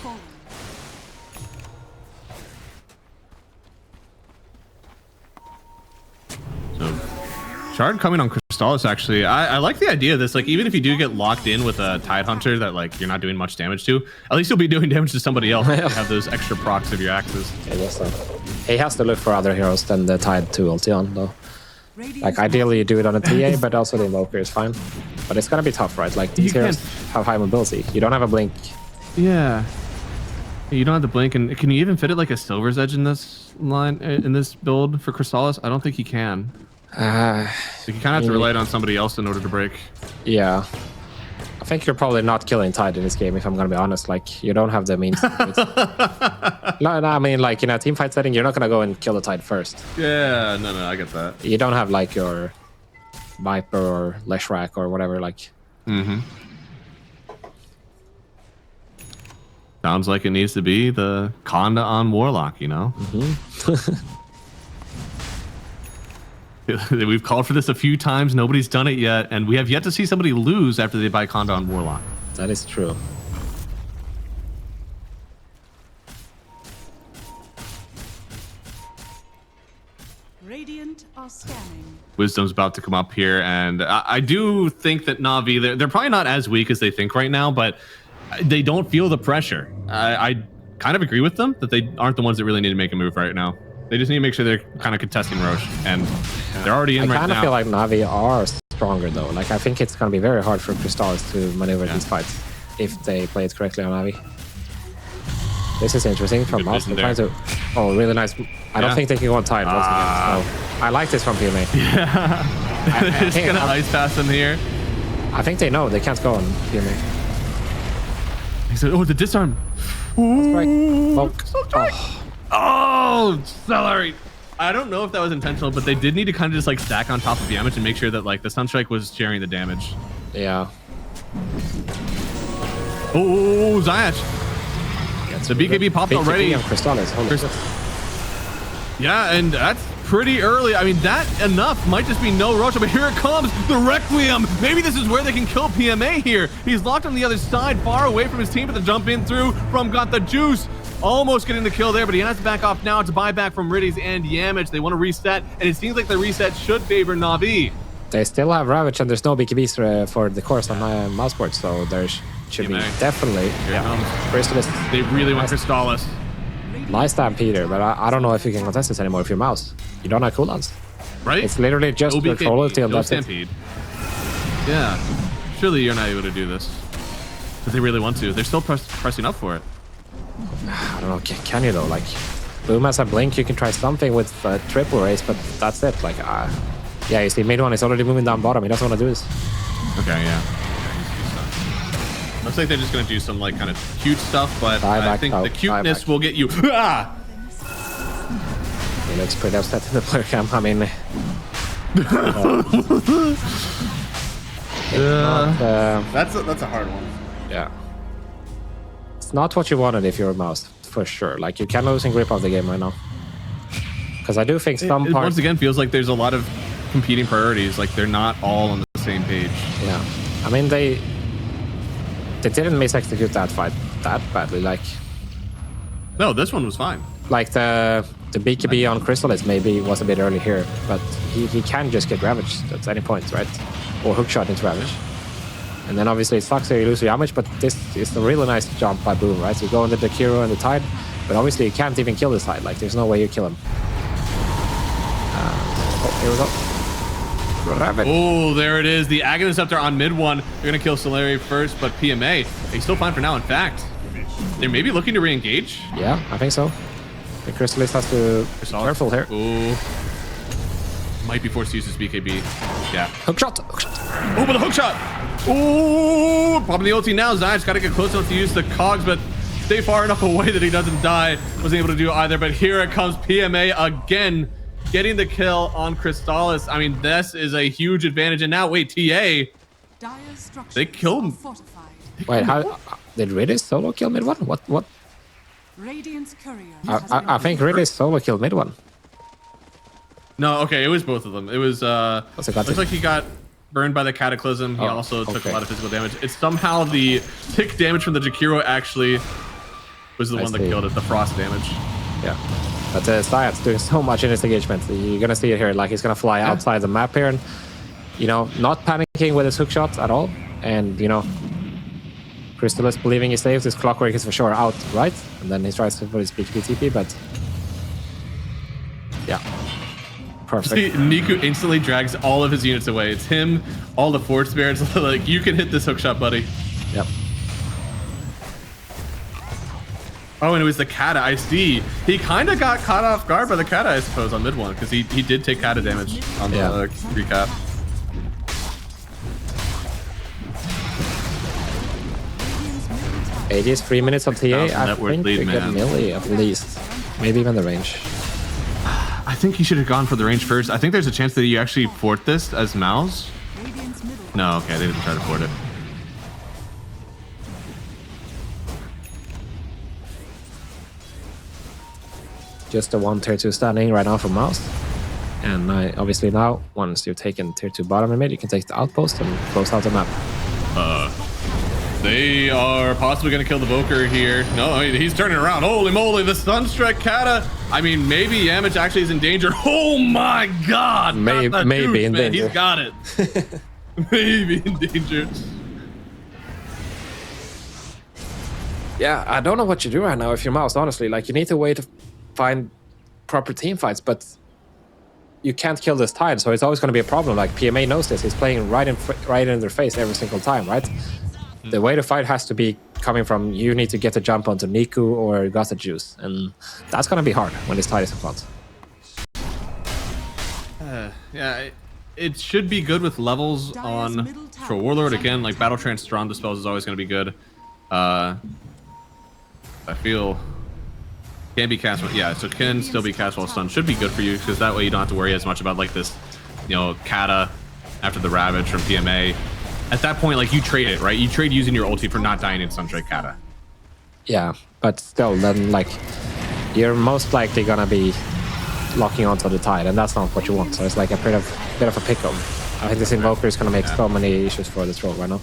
Shard coming on Crystallis, actually. I like the idea of this. Like, even if you do get locked in with a Tide Hunter that, like, you're not doing much damage to, at least you'll be doing damage to somebody else. You have those extra procs of your axes. I guess so. He has to look for other heroes than the Tide 2 ulti on, though. Like, ideally you do it on a TA, but also the Invoker is fine. But it's gonna be tough, right? Like, these heroes have high mobility. You don't have a blink. Yeah. You don't have the blink, and can you even fit it like a Silver's Edge in this line, in this build for Crystallis? I don't think he can. So you kind of have to rely on somebody else in order to break. Yeah. I think you're probably not killing Tide in this game, if I'm gonna be honest. Like, you don't have the means to do it. No, I mean, like, in a team fight setting, you're not gonna go and kill the Tide first. Yeah, no, I get that. You don't have, like, your Viper or Leshrac or whatever, like... Sounds like it needs to be the Conda on Warlock, you know? We've called for this a few times. Nobody's done it yet, and we have yet to see somebody lose after they buy Conda on Warlock. That is true. Radiant are scanning. Wisdom's about to come up here, and I do think that Navi, they're probably not as weak as they think right now, but they don't feel the pressure. I kind of agree with them that they aren't the ones that really need to make a move right now. They just need to make sure they're kind of contesting Roche, and they're already in right now. I kind of feel like Navi are stronger, though. Like, I think it's going to be very hard for Crystallis to maneuver these fights if they play it correctly on Navi. This is interesting from MOUZ. They're trying to... Oh, really nice. I don't think they can go on Tide once again. So I like this from PMA. Yeah. They're just going to ice pass him here. I think they know they can't go on PMA. He said, oh, the disarm. Oh, celery. I don't know if that was intentional, but they did need to kind of just like stack on top of Yamich and make sure that like the Sunstrike was sharing the damage. Yeah. Oh, Zayach. The BKB popped already. Crystallis. Yeah, and that's pretty early. I mean, that enough might just be no Roche, but here it comes, the Requiem. Maybe this is where they can kill PMA here. He's locked on the other side, far away from his team, but the jump in through from Got the Juice. Almost getting the kill there, but he has to back off now to buy back from Riddies and Yamich. They want to reset, and it seems like the reset should favor Navi. They still have Ravage, and there's no BKBs for the course on MOUZ board, so there should be definitely... Crystallis. They really want Crystallis. Nice Stampeder, but I don't know if you can contest this anymore if you're MOUZ. You don't have cooldowns. Right? It's literally just your troll till that's Stampede. Yeah. Surely you're not able to do this. But they really want to. They're still pressing up for it. I don't know, can you though? Like, Boom has a blink, you can try something with triple race, but that's it. Like, yeah, you see, mid one is already moving down bottom. He doesn't want to do this. Okay, yeah. Looks like they're just gonna do some like kind of cute stuff, but I think the cuteness will get you. Ah! He looks pretty upset in the player cam. I mean, that's a hard one. Yeah, it's not what you wanted if you're a MOUZ, for sure. Like, you can losing grip of the game right now. Because I do think some it parts... once again feels like there's a lot of competing priorities. Like, they're not all on the same page. Yeah, I mean, they didn't mis-execute that fight that badly. Like, no, this one was fine. Like the BKB on Crystallis maybe was a bit early here, but he can just get ravaged at any point, right? Or hookshot into ravage. And then obviously it sucks that you lose your damage, but this is a really nice jump by Boom, right? You go into the Kiro and the Tide, but obviously you can't even kill the Tide. Like, there's no way you kill him. Oh, here we go. Ravage. Oh, there it is. The Aghanim Scepter on mid one. They're going to kill Solari first, but PMA, he's still fine for now. In fact, they're maybe looking to re-engage. Yeah, I think so. The Crystallis has to be careful here. Ooh. Might be forced to use his BKB. Yeah. Hookshot! Oh, but the hookshot! Ooh! Popping the ulti now. Zai's got to get close enough to use the cogs, but stay far enough away that he doesn't die. Wasn't able to do either, but here it comes. PMA again, getting the kill on Crystallis. I mean, this is a huge advantage. And now, wait, TA. They killed him. Wait, how did Ridis solo kill mid one? What? I think Ridis solo killed mid one. No, okay, it was both of them. It was looks like he got burned by the Cataclysm. He also took a lot of physical damage. It's somehow the tick damage from the Jakiro actually was the one that killed it, the frost damage. Yeah. But Sayat's doing so much in this engagement. You're gonna see it here, like he's gonna fly outside the map here and, you know, not panicking with his hook shots at all. And, you know, Crystallis believing he saves his Clockwork is for sure out, right? And then he tries to put his BKB TP, but yeah. Perfect. See, Niku instantly drags all of his units away. It's him, all the Force Spirits. Like, you can hit this hookshot, buddy. Yep. Oh, and it was the Kata. I see. He kind of got caught off guard by the Kata, I suppose, on mid one, because he did take Kata damage on the recap. It is 3 minutes of TA. I think we get melee at least. Maybe even the range. I think he should have gone for the range first. I think there's a chance that you actually fort this as MOUZ. No, okay, they didn't try to fort it. Just the one tier 2 standing right now for MOUZ. And obviously now, once you've taken tier 2 bottom and mid, you can take the outpost and close out the map. They are possibly going to kill the Voker here. No, he's turning around. Holy moly, the Sunstrike Kata. I mean, maybe Yamich actually is in danger. Oh my god! Maybe in danger. He's got it. Maybe in danger. Yeah, I don't know what you do right now if you're MOUZ, honestly. Like, you need a way to find proper team fights, but you can't kill this Tide, so it's always going to be a problem. Like, PMA knows this. He's playing right in their face every single time, right? The way to fight has to be coming from you need to get a jump onto Niku or Gotha Juice, and that's going to be hard when this Tide is in front. Yeah, it should be good with levels on for Warlord. Again, like Battle Trance Strong Dispels is always going to be good. I feel can be cast. Yeah, so can still be cast while stunned. Should be good for you because that way you don't have to worry as much about like this, you know, Kata after the Ravage from PMA. At that point, like, you trade it, right? You trade using your ulti for not dying in Sunstrike Kata. Yeah, but still, then, like, you're most likely gonna be locking onto the Tide, and that's not what you want. So it's like a bit of a pickle. I think this Invoker is gonna make so many issues for this role right now.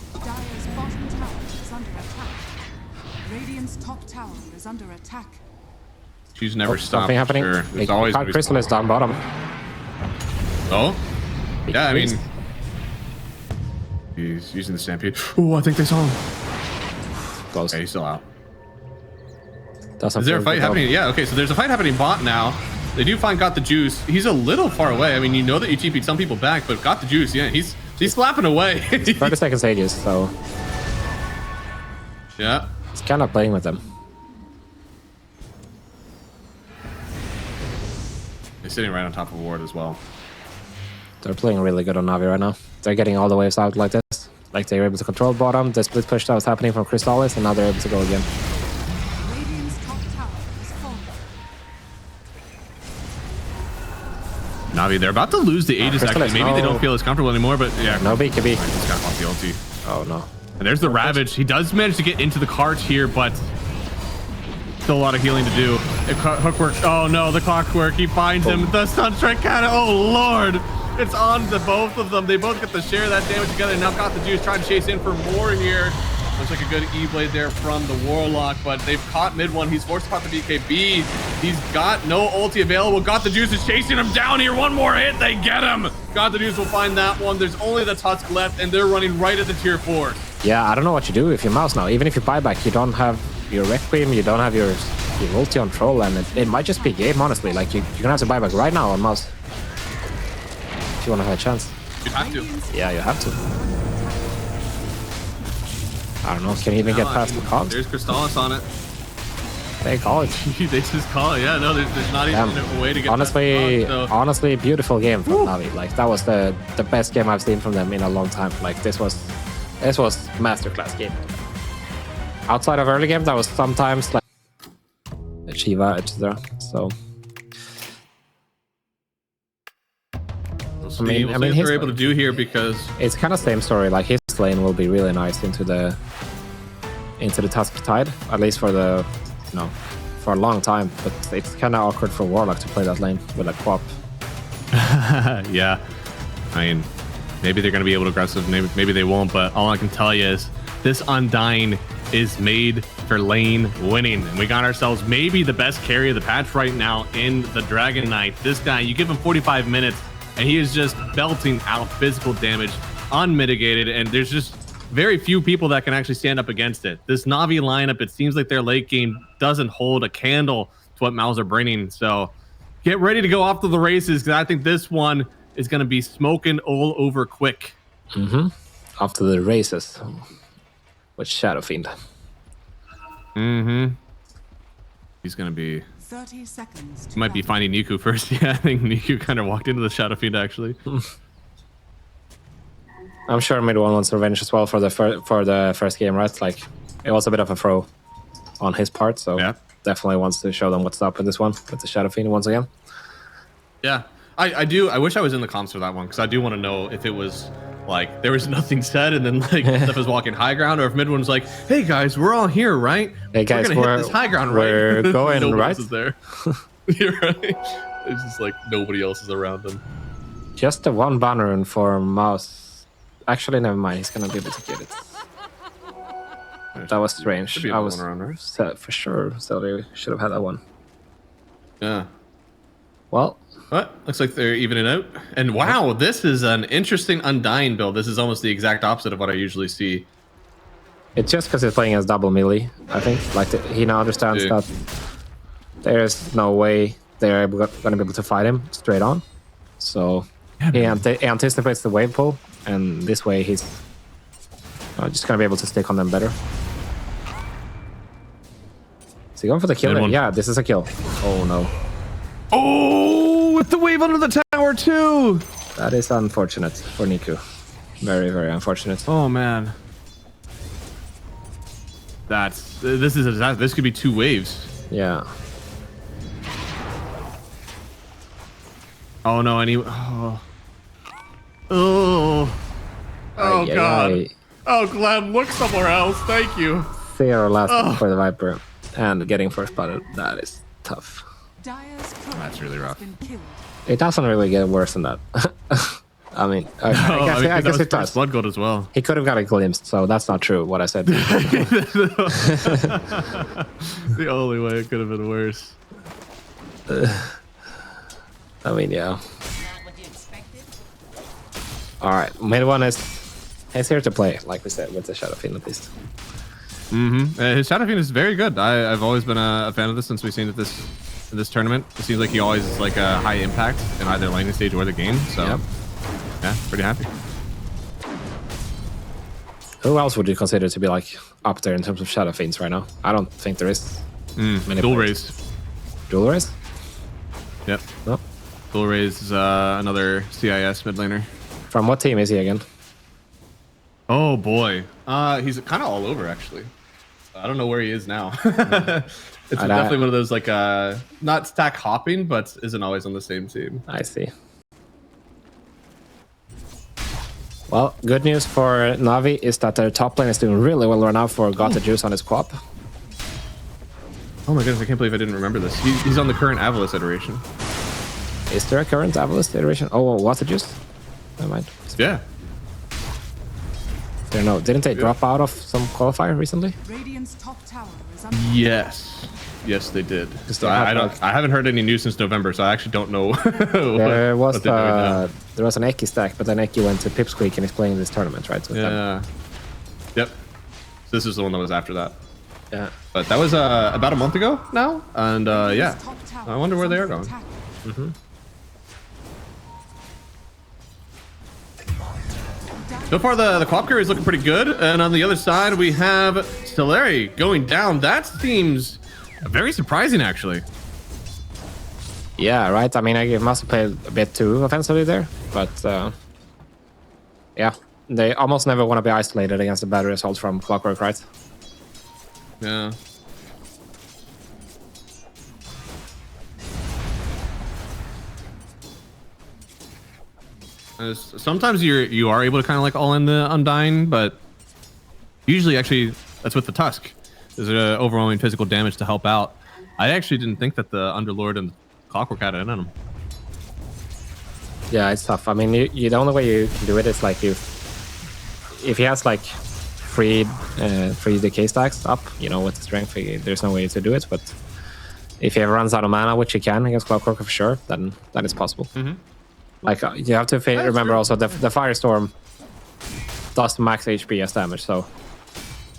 She's never stopped. Something happening. Sure. There's always Crystal is down bottom. Oh? Yeah, I mean... He's using the Stampede. Oh, I think they saw him. Close. Okay, he's still out. Is there a fight happening? Yeah, okay, so there's a fight happening bot now. They do find Got the Juice. He's a little far away. I mean, you know that you TP'd some people back, but Got the Juice, yeah, he's slapping away. 30 seconds ages, so... Yeah. He's kind of playing with them. He's sitting right on top of Ward as well. They're playing really good on Navi right now. They're getting all the waves out like this. Like they were able to control bottom, the split push that was happening from Crystallis, and now they're able to go again. Radiant's top tower is falling. Navi, they're about to lose the Aegis actually. Maybe they don't feel as comfortable anymore, but yeah. No BKB. He's got off the ulti. Oh no. And there's the Ravage. He does manage to get into the cart here, but still a lot of healing to do. Hook works. Oh no, the clockwork. He finds him. The stun strike cannon. Oh lord. It's on the both of them. They both get to share that damage together. Now got the Juice trying to chase in for more here. Looks like a good E-Blade there from the Warlock, but they've caught mid one. He's forced to caught the BKB. He's got no ulti available. Got the Juice is chasing him down here. One more hit, they get him. Got the Juice will find that one. There's only the Tusk left, and they're running right at the tier 4. Yeah, I don't know what you do if you MOUZ now. Even if you buy back, you don't have your Requiem, you don't have your ulti on Troll, and it might just be game, honestly. Like, you're gonna have to buy back right now on MOUZ. If you want to have a chance. You have to. Yeah, you have to. I don't know, can he even get past the cogs? There's Crystallis on it. They call it. They just call it. Yeah, no, there's not even a way to get honestly, past the cogs, so. honestly, beautiful game from Navi. Like, that was the best game I've seen from them in a long time. Like, this was masterclass game. Outside of early game, that was sometimes like Shiva, etc. So I mean, what they're able to do here because it's kind of same story. Like his lane will be really nice into the Tusk Tide, at least for the for a long time. But it's kind of awkward for Warlock to play that lane with a Quap. Yeah, I mean, maybe they're going to be able to aggressive. Maybe they won't. But all I can tell you is this Undying is made for lane winning, and we got ourselves maybe the best carry of the patch right now in the Dragon Knight. This guy, you give him 45 minutes. And he is just belting out physical damage, unmitigated, and there's just very few people that can actually stand up against it. This Navi lineup, it seems like their late game doesn't hold a candle to what MOUZ are bringing. So get ready to go off to the races, because I think this one is going to be smoking all over quick. Off to the races with Shadow Fiend. He's going to be... 30 seconds. Might be finding Niku first. Yeah, I think Niku kind of walked into the Shadow Fiend actually. I'm sure mid one wants revenge as well for the first game, right? Like it was a bit of a throw on his part, so yeah, definitely wants to show them what's up in this one with the Shadow Fiend once again. Yeah, I do. I wish I was in the comms for that one because I do want to know if it was like there was nothing said and then like stuff was walking high ground, or if mid one's like, hey guys, we're all here, right? Hey guys, we're gonna hit this high ground, right? We're going nobody right. else is there. You're right. It's just like nobody else is around them. Just the one banner rune for MOUZ. Actually, never mind. He's gonna be able to get it. That was strange. I was set for sure, so they should have had that one. Yeah. Well. What? Looks like they're evening out. And wow, this is an interesting Undying build. This is almost the exact opposite of what I usually see. It's just because he's playing as double melee, I think. Like, he now understands that there's no way they're going to be able to fight him straight on. So he anticipates the wave pull, and this way he's just going to be able to stick on them better. Is he going for the kill? Yeah, this is a kill. Oh, no. Oh, with the wave under the tower, too! That is unfortunate for Niku. Very, very unfortunate. Oh, man. This could be 2 waves. Yeah. Oh no, oh god. Oh, Glenn, look somewhere else. Thank you. 0 last for the Viper, and getting first blood. That is tough. That's really rough. It doesn't really get worse than that. I mean, I guess it does. Blood gold as well. He could have got a glimpse, so that's not true. What I said. The only way it could have been worse. I mean, yeah. All right, mid one is here to play, like we said, with the Shadow Fiend at least. His Shadow Fiend is very good. I've always been a fan of this since we've seen it in this tournament. It seems like he always is like a high impact in either laning stage or the game. So yeah, pretty happy. Who else would you consider to be like up there in terms of Shadow Fiends right now? I don't think there is. Dual Raise. Dual Raise? Yep. No. Dual Raise is another CIS mid laner. From what team is he again? Oh boy, he's kind of all over actually. I don't know where he is now. It's definitely one of those like not stack hopping, but isn't always on the same team. I see. Well, good news for Navi is that their top lane is doing really well right now for got the juice on his quap. Oh my goodness, I can't believe I didn't remember this. He's on the current Avalis iteration. Is there a current Avalis iteration? Oh, what's the juice? Never mind. Yeah. I don't know. Didn't they drop out of some qualifier recently? Radiant's top tower is under Yes, they did. So they I have, I haven't heard any news since November, so I actually don't know. There was what they're doing now. there was an Eki stack, but then Eki went to Pipsqueak and is playing this tournament, right? So Yeah. Yep. So this is the one that was after that. yeah. But that was about a month ago now, and yeah. Radiant's top tower I wonder where is they are under going. attack. So far, the Quapker is looking pretty good, and on the other side we have Stellari going down. That seems very surprising, actually. Yeah, right. I mean, I must have played a bit too offensively there, but yeah, they almost never want to be isolated against a battery assault from Clockwork, right? Yeah. Sometimes you are able to kind of like all in the Undying, but usually actually that's with the Tusk. There's overwhelming physical damage to help out. I actually didn't think that the Underlord and Clockwork had it in them. Yeah, it's tough. I mean, the only way you can do it is like if he has like three decay stacks up, you know, with the strength, there's no way to do it. But if he ever runs out of mana, which he can against Clockwork for sure, then that is possible. Like you have to remember also the Firestorm does max HP as damage, so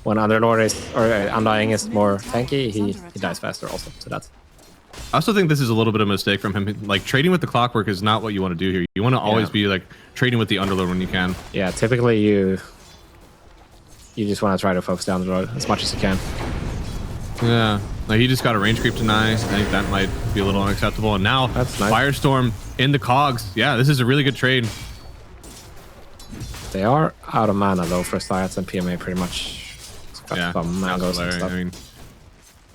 when Underlord or Undying is more tanky, he dies faster also. So that's. I also think this is a little bit of a mistake from him. Like trading with the Clockwork is not what you want to do here. You want to always be like trading with the Underlord when you can. Yeah, typically you just want to try to focus down the road as much as you can. Yeah, like he just got a range creep tonight. I think that might be a little unacceptable. And now That's nice. Firestorm in the cogs. Yeah, this is a really good trade. They are out of mana though for Science and PMA pretty much. Got some mangoes and stuff. I mean,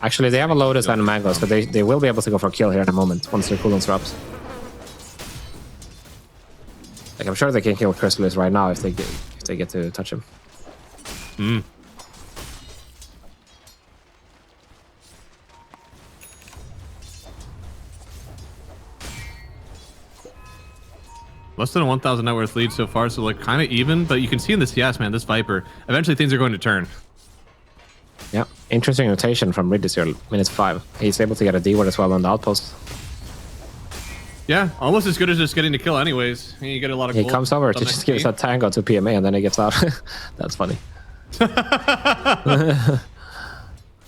Actually, they have a Lotus and mangoes, but they will be able to go for a kill here in a moment once their cooldown drops. Like I'm sure they can kill Chrysalis right now if they get to touch him. Less than a 1,000 net worth lead so far, so like kind of even. But you can see in the CS, man, this Viper, eventually things are going to turn. Yeah, interesting rotation from Reed this year, minutes 5. He's able to get a D ward as well on the outpost. Yeah, almost as good as just getting to kill anyways. And you get a lot of He gold comes over on to next just gives game. a tango to PMA and then he gets out. That's funny.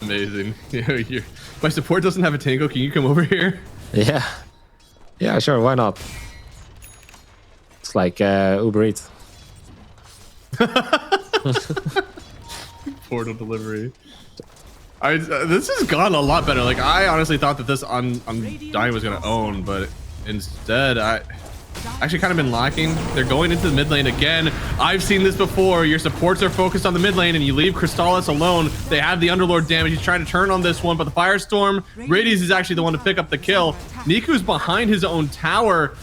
Amazing. My support doesn't have a tango. Can you come over here? Yeah. Yeah, sure, why not? It's like Uber Eats. Portal delivery. This has gone a lot better. Like I honestly thought that this Undying was gonna own, but instead I actually kind of been lacking. They're going into the mid lane again. I've seen this before. Your supports are focused on the mid lane and you leave Crystallis alone. They have the Underlord damage. He's trying to turn on this one, but the Firestorm, Radius is actually the one to pick up the kill. Niku's behind his own tower.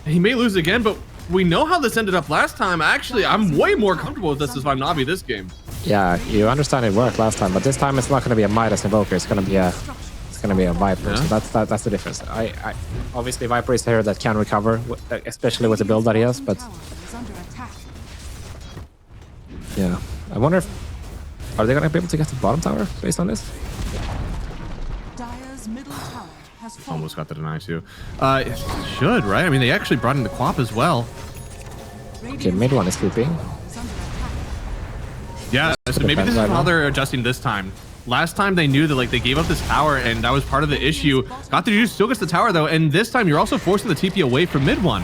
He may lose again, but we know how this ended up last time. Actually, I'm way more comfortable with this if I'm Navi this game. Yeah, you understand it worked last time, but this time it's not going to be a Midas Invoker. It's going to be a Viper. Yeah. So that's the difference. I obviously Viper is here that can recover, especially with the build that he has. But Tower is under attack. yeah, I wonder if are they going to be able to get to the bottom tower based on this? Dire's middle tower has fallen. Almost got the deny too. It should, right? I mean, they actually brought in the Quap as well. Okay, mid one is sleeping. Is under attack. Yeah, so maybe this is right how now. they're adjusting this time. Last time they knew that like they gave up this tower and that was part of the issue. Got the juice, still gets the tower though, and this time you're also forcing the TP away from mid one.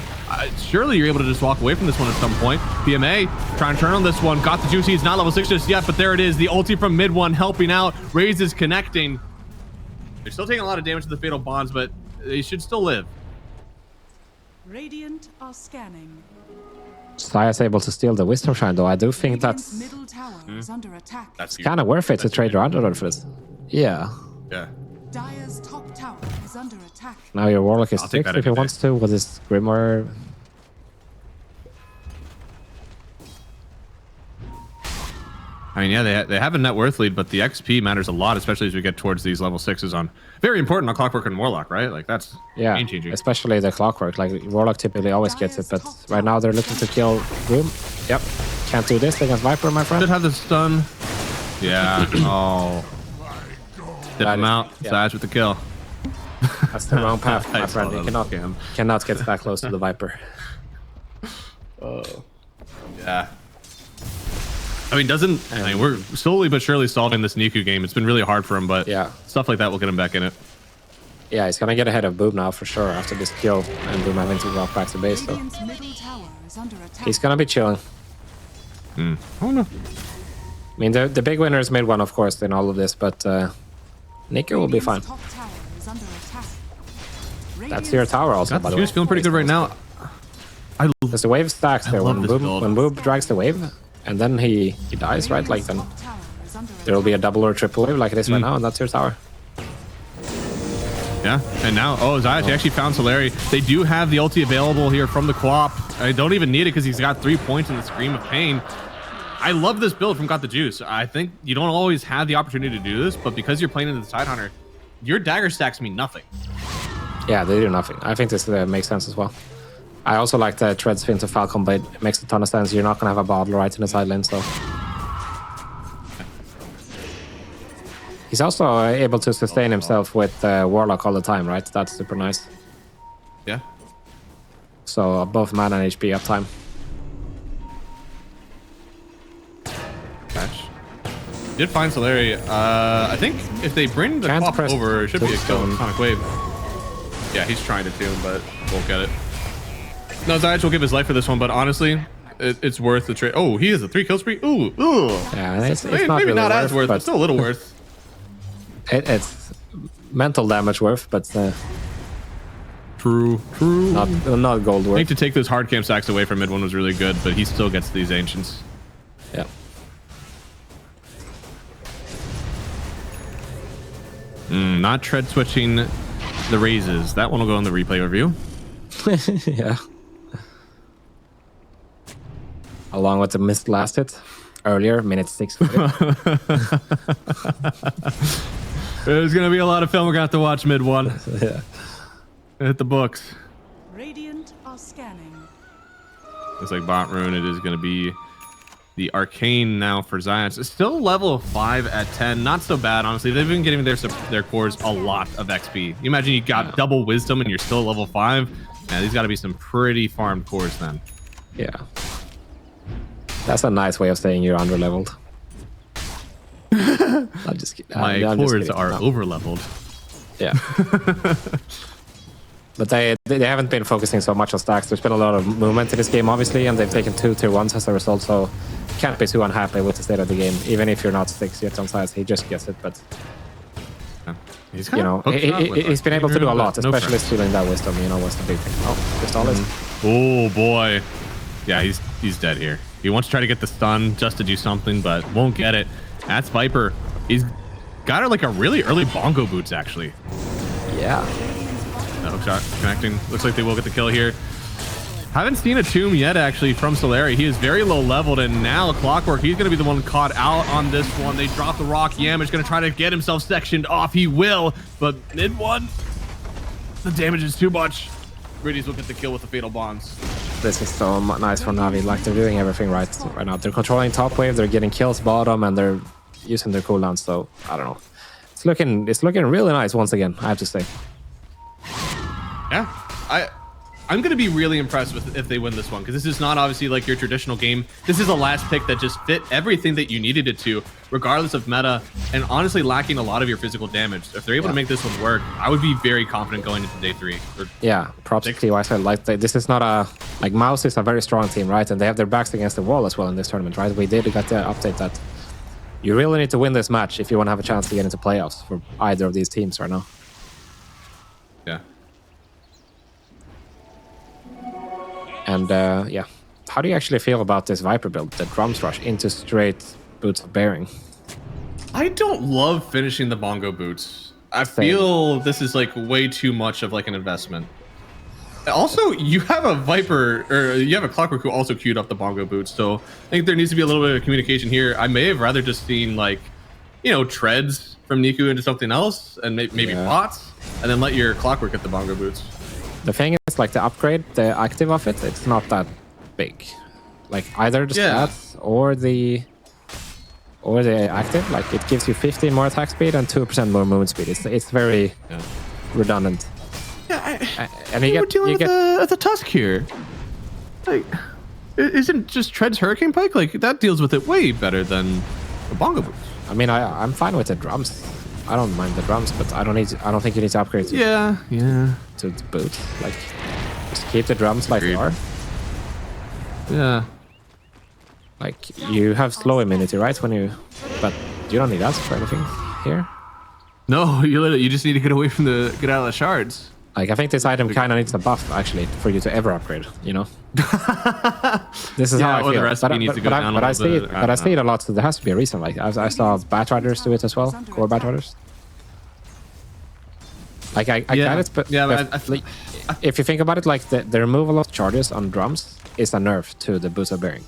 Surely you're able to just walk away from this one at some point. PMA trying to turn on this one. Got the juice. He's not level 6 just yet, but there it is. The ulti from mid one helping out. Raze is connecting. They're still taking a lot of damage to the fatal bonds, but they should still live. Radiant are scanning. Zaya's able to steal the Wisdom Shrine, though. I do think Radiant's that's middle tower is under attack. That's kind of worth it to trade your Underlord for this. Yeah. Yeah. Dire's top tower is under attack. Now your Warlock is I'll take 6 that if he any day. wants to with his Grimoire. I mean, yeah, they have a net worth lead, but the XP matters a lot, especially as we get towards these level 6s on. Very important on Clockwork and Warlock, right? Like, that's Yeah, game-changing. especially the Clockwork. Like, Warlock typically always gets it, but right now they're looking to kill Groom. Yep. Can't do this against Viper, my friend. Should have the stun. Yeah. Oh. Dip him out. Yeah. Size with the kill. That's the wrong path, my I friend. saw You that. cannot get that close to the Viper. Yeah. I mean, we're slowly but surely solving this Niku game. It's been really hard for him, but Yeah. stuff like that will get him back in it. Yeah, he's gonna get ahead of Boom now for sure after this kill, and Boom having to walk back to base, so Radiant's middle tower is under attack. he's gonna be chilling. Oh, no. I mean, the big winner is mid one, of course, in all of this, but Niku will be fine. Radiant's top tower is under attack. That's your tower also, Got by the the way. juice feeling pretty good right now. Because the wave stacks there love when this build. Boom drags the wave, and then he dies, right? Like then Top tower is under there will be a double or triple wave like it is right Mm. now, and that's your tower. Yeah, and now, Zayat actually found Solari. They do have the ulti available here from the Quap. I don't even need it because he's got 3 points in the Scream of Pain. I love this build from Got the Juice. I think you don't always have the opportunity to do this, but because you're playing into the Side Hunter, your dagger stacks mean nothing. Yeah, they do nothing. I think this makes sense as well. I also like the Tread Spin to Falcon Blade. It makes a ton of sense. You're not gonna have a bottle right in the side lane, so. He's also able to sustain himself with Warlock all the time, right? That's super nice. Yeah. So both mana and HP uptime. Patch. Did find Solari. I think if they bring the Can't Quap press over, it should be a kill Tombstone. Sonic Wave. Yeah, he's trying to too, but won't get it. No, Zayat will give his life for this one, but honestly, it's worth the trade. Oh, he has a 3 kill spree. Ooh. Yeah, it's Maybe not really not as worth, but but still a little worth. it's mental damage worth, but True. not gold I think worth. to take those hard camp stacks away from mid one was really good, but he still gets these ancients. Yeah. Not tread switching the raises. That one will go in the replay review. Yeah. Along with the missed last hit earlier, minute 6. There's gonna be a lot of film we're gonna have to watch mid one. Yeah. Hit the books. Radiant are scanning. Looks like bot rune. It is gonna be the arcane now for Zion. It's still level 5 at 10. Not so bad, honestly. They've been getting their cores a lot of XP. You imagine you got double wisdom and you're still level 5. Yeah, these got to be some pretty farmed cores then. Yeah. That's a nice way of saying you're under-leveled. I'm just kidding. My I'm just cores kidding. are No. over-leveled. Yeah. But they haven't been focusing so much on stacks. There's been a lot of movement in this game, obviously, and they've taken 2 tier 1s as a result, so can't be too unhappy with the state of the game. Even if you're not 6 yet on size, he just gets it, but He's you know, he's been able to do a lot, especially stealing that wisdom, you know, what's the big thing. Oh, just all is. Oh boy. Yeah, he's dead here. He wants to try to get the stun just to do something, but won't get it. That's Viper. He's got her like a really early bongo boots, actually. Yeah. That hook shot connecting. Looks like they will get the kill here. Haven't seen a tomb yet, actually, from Solari. He is very low leveled, and now Clockwork, he's going to be the one caught out on this one. They drop the rock. Yamage going to try to get himself sectioned off. He will, but mid one, the damage is too much. Gritties will get the kill with the fatal bonds. This is so nice for Navi. Like, they're doing everything right now. They're controlling top wave, they're getting kills bottom, and they're using their cooldowns, so I don't know. It's looking really nice once again, I have to say. Yeah, I'm going to be really impressed with if they win this one, because this is not obviously like your traditional game. This is a last pick that just fit everything that you needed it to, regardless of meta, and honestly lacking a lot of your physical damage. If they're able to make this one work, I would be very confident going into day 3. Yeah, props to TYSL. Like, this is not a... Like, MOUZ is a very strong team, right? And they have their backs against the wall as well in this tournament, right? We did get the update that you really need to win this match if you want to have a chance to get into playoffs for either of these teams right now. Yeah. And yeah, how do you actually feel about this Viper build, the drums rush into straight Boots of Bearing? I don't love finishing the bongo boots. I feel this is like way too much of like an investment. Also, you have a Viper, or you have a Clockwork who also queued up the bongo boots, so I think there needs to be a little bit of communication here. I may have rather just seen like, you know, treads from Niku into something else, and maybe bots, and then let your Clockwork get the bongo boots. The thing is, like the upgrade, the active of it, it's not that big. Like either the stats or the active, like it gives you 15 more attack speed and 2% more movement speed. It's very redundant. Yeah, and you get the Tusk here. Like, isn't just Tread's Hurricane Pike like that deals with it way better than the bongo boots? I mean, I'm fine with the drums. I don't mind the drums, but I don't think you need to upgrade to to the boot. Like, just keep the drums like they are. Yeah. Like you have slow immunity, right? But you don't need that for anything here. No, you just need to get away from get out of the shards. Like I think this item kind of needs a buff actually for you to ever upgrade. You know. This is how I feel. The recipe needs to go down I see it a lot. So there has to be a reason. Like I saw Bat Riders do it as well. Core Bat Riders. Like I get it, but if you think about it, like the removal of charges on drums is a nerf to the Boots of Bearing,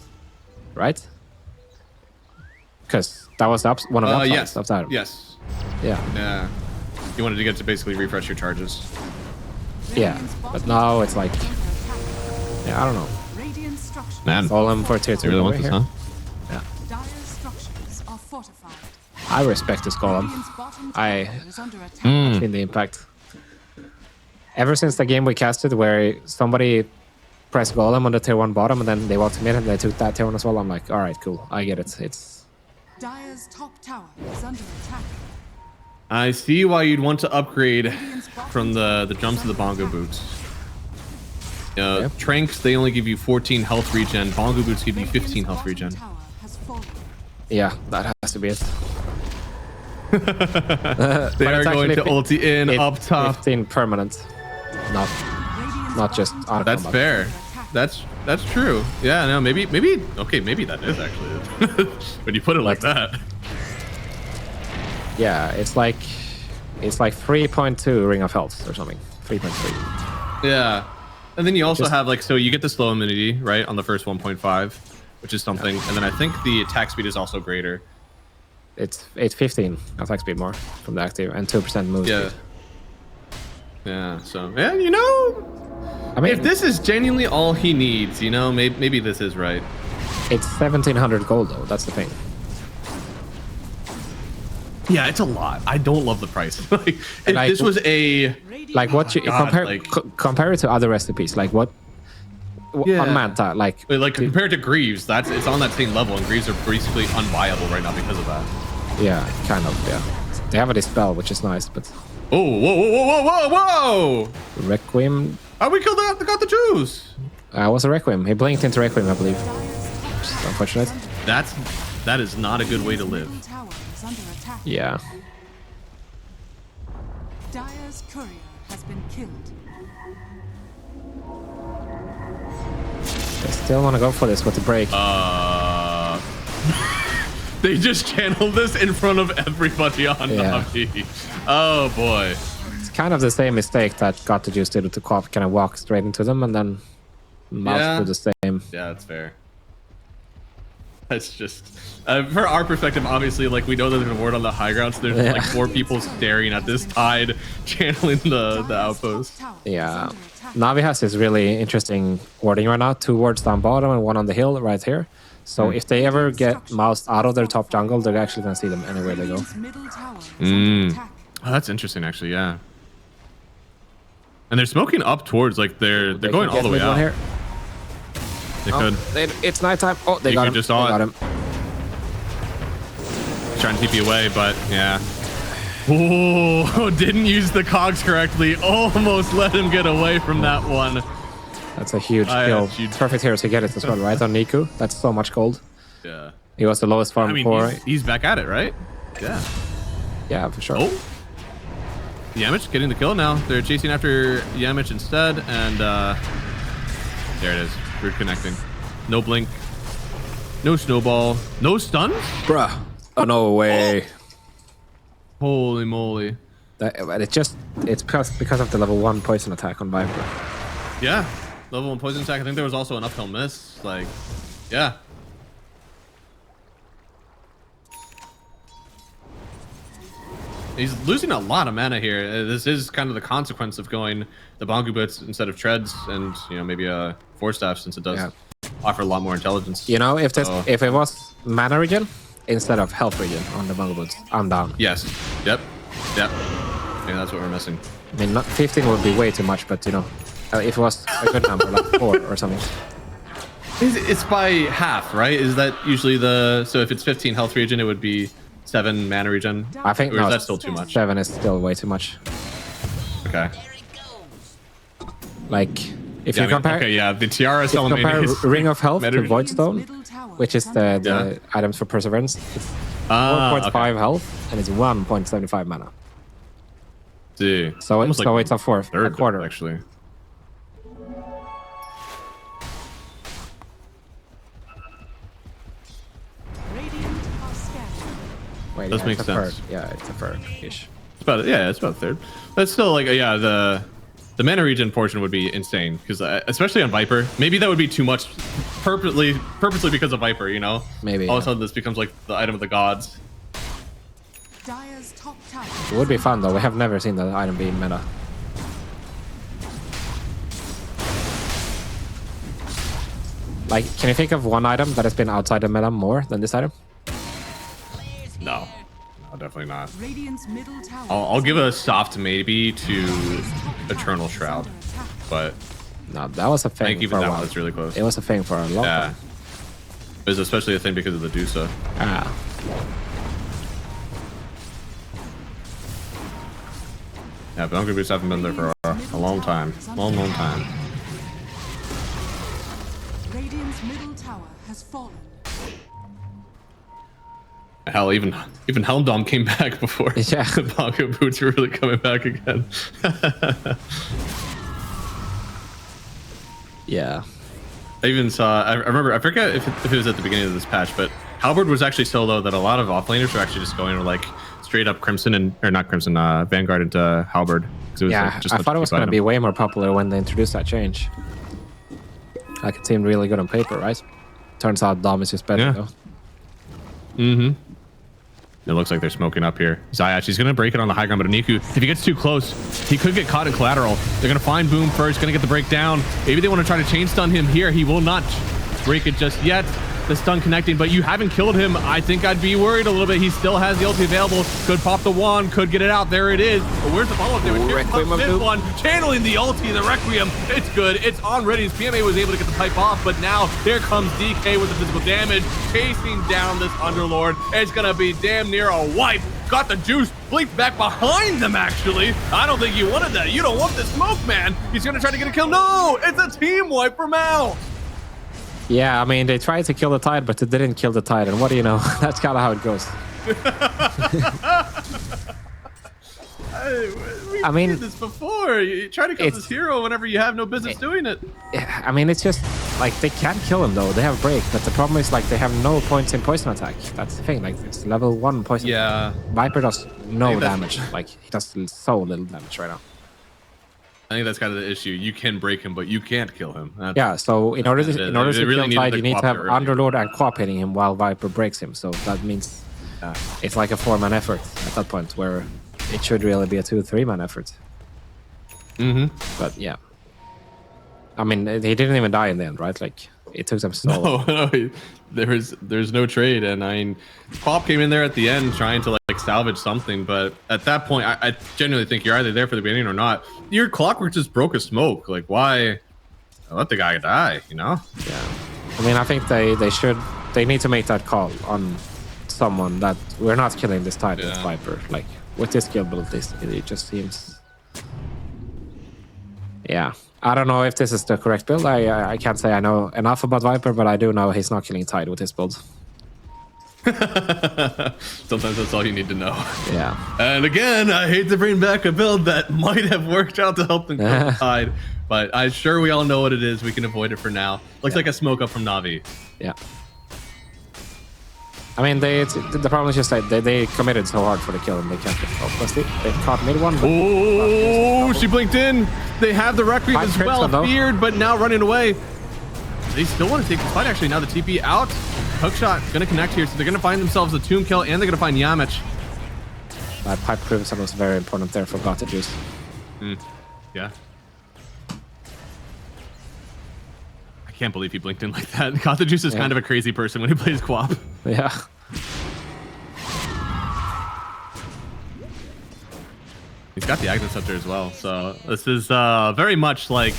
right? Because that was one of the upsides of that. Yes. Yeah. You wanted to get to basically refresh your charges. Yeah, but now it's like, I don't know. Man, Golem for tier 2 really want this, here. huh? Yeah. Dire structures are fortified. I respect this Golem. In the impact. Ever since the game we casted where somebody pressed Golem on the tier 1 bottom and then they walked me in and they took that tier 1 as well, I'm like, all right, cool, I get it. It's Dire's top tower is under attack. I see why you'd want to upgrade from the drums to the bongo boots. Tranks, they only give you 14 health regen. Bongo boots give you 15 health regen. Yeah, that has to be it. They are going to ulti in up top. 15 permanent, not just auto That's combat. fair. That's true. Yeah, no, maybe okay, maybe that is actually it. When you put it like that. Yeah, it's like 3.2 Ring of Health or something. 3.3. Yeah. And then you also have like, so you get the slow immunity, right, on the first 1.5, which is something. And then I think the attack speed is also greater. It's 15 attack speed more from the active and 2% move speed. Yeah, so, yeah, you know, I mean, if this is genuinely all he needs, you know, maybe this is right. It's 1,700 gold though, that's the thing. Yeah, it's a lot. I don't love the price. Like, if this was a like what you compare it to other recipes, like what on Manta, like compared to Greaves, it's on that same level, and Greaves are basically unviable right now because of that. Yeah, kind of. Yeah, they have a dispel, which is nice, but whoa! Requiem. Oh, we got the Jews. Was a Requiem. He blinked into Requiem, I believe. Which is unfortunate. That is not a good way to live. Yeah. Dire's courier has been killed. They still want to go for this with the break. They just channeled this in front of everybody on Navi. Oh boy. It's kind of the same mistake that got the Juice did to kind of walk straight into them and then MOUZ do the same. Yeah, that's fair. That's just for our perspective, obviously, like we know that there's a ward on the high ground, so there's like 4 people staring at this tide, channeling the outpost. Yeah, Navi has this really interesting warding right now: 2 wards down bottom and 1 on the hill right here. So if they ever get MOUZ out of their top jungle, they're actually gonna see them anywhere they go. Oh, that's interesting, actually. Yeah, and they're smoking up towards like they're going all the way out. Here. They could. It's nighttime. Oh, they got him. Just saw they got him. Trying to keep you away, but yeah. Oh, didn't use the cogs correctly. Almost let him get away from that one. That's a huge kill. Perfect hero to get it as well, right? On Niku. That's so much gold. Yeah. He was the lowest farm before. He's back at it, right? Yeah. Yeah, for sure. Oh. Yamich getting the kill now. They're chasing after Yamich instead, and there it is. We're connecting. no blink, no snowball, no stuns. Bruh. Oh, no way. Holy moly. It's because of the level 1 poison attack on Viper. Yeah, level 1 poison attack. I think there was also an uphill miss. Like, yeah. He's losing a lot of mana here. This is kind of the consequence of going the Bongu Boots instead of Treads, and maybe a Force Staff, since it does offer a lot more intelligence. If it was mana regen instead of health regen on the Bongu Boots, I'm down. Yes. Yep. Yeah, that's what we're missing. I mean, 15 would be way too much, but if it was a good number, like 4 or something. It's by half, right? Is that usually so if it's 15 health regen, it would be 7 mana regen? I think or is that still too much? 7 is still way too much. Okay. Like, if you compare... Okay, yeah, the Tiara If you compare Ring of Health to Voidstone, which is the items for Perseverance, it's 4.5 health, and it's 1.75 mana. See. So it's a fourth, a quarter. Actually. Wait, does make sense. Yeah, it's a third-ish. It's about a third. But still, like, the mana regen portion would be insane, because especially on Viper, maybe that would be too much, purposely because of Viper. Maybe. All of a sudden, this becomes like the item of the gods. Dire's top tower. It would be fun though. We have never seen the item be meta. Like, can you think of one item that has been outside the meta more than this item? No, definitely not. Radiant's middle tower. I'll give a soft maybe to Eternal Shroud, but no, that was a thing. I think even that one was really close. It was a thing for a long time. It was especially a thing because of the Dusa. Ah. Yeah, Bongu Boots haven't been there for a long time. Long time. Radiant's middle tower has fallen. Hell, even Helmdom came back before the Bongu Boots were really coming back again. Yeah. I even saw, I remember, I forget if it was at the beginning of this patch, but Halberd was actually so low that a lot of offlaners were actually just going to like straight up Crimson or not Crimson, Vanguard into Halberd. Yeah, I thought it was going to be way more popular when they introduced that change. Like, it seemed really good on paper, right? Turns out Dom is just better though. Mm-hmm. It looks like they're smoking up here. Zayach, he's going to break it on the high ground, but Aniku, if he gets too close, he could get caught in collateral. They're going to find Boom first, going to get the break down. Maybe they want to try to chain stun him here. He will not break it just yet. The stun connecting, but you haven't killed him. I think I'd be worried a little bit. He still has the ulti available. Could pop the wand, could get it out. There it is. But where's the follow-up there? Here comes this one. Channeling the ulti, the Requiem. It's good. It's on ready. PMA was able to get the pipe off, but now there comes DK with the physical damage, chasing down this Underlord. It's going to be damn near a wipe. Got the juice, blinked back behind them, actually. I don't think you wanted that. You don't want this smoke, man. He's going to try to get a kill. No, it's a team wipe for MOUZ. Yeah, I mean, they tried to kill the Tide, but they didn't kill the Tide. And what do you know? That's kind of how it goes. I mean, did this before. You try to kill this hero whenever you have no business doing it. I mean, it's just like they can kill him though. They have break, but the problem is like they have no points in poison attack. That's the thing. Like, it's level 1 poison. Yeah. Viper does no damage. Like, he does so little damage right now. I think that's kind of the issue. You can break him, but you can't kill him. Yeah, so in order to kill Tide, you need to have Underlord and Quap hitting him while Viper breaks him. So that means it's like a 4-man effort at that point, where it should really be a 2-3-man effort. Mm-hmm. But yeah. I mean, he didn't even die in the end, right? Like, it took them so long. No, there's no trade. And I mean, Quap came in there at the end trying to like salvage something, but at that point, I genuinely think you're either there for the beginning or not. Your Clockwork just broke a smoke. Like, why let the guy die, you know? Yeah. I mean, I think they need to make that call on someone that we're not killing this Tide with Viper. Like, with this skill build, it just seems... Yeah. I don't know if this is the correct build. I can't say I know enough about Viper, but I do know he's not killing Tide with his build. Sometimes that's all you need to know. Yeah. And again, I hate to bring back a build that might have worked out to help them come side, but I'm sure we all know what it is. We can avoid it for now. Looks like a smoke up from Navi. Yeah. I mean, the problem is just that they committed so hard for the kill and they can't get focused. They caught mid one. Oh, she blinked in. They have the Requiem as well, feared, but now running away. They still want to take the fight, actually. Now the TP out. Hookshot going to connect here, so they're going to find themselves a tomb kill, and they're going to find Yamich. Pipe Crimson was very important there for Gata Juice. Yeah. I can't believe he blinked in like that. Gata Juice is kind of a crazy person when he plays Quap. Yeah. He's got the Agnes up there as well, so this is very much like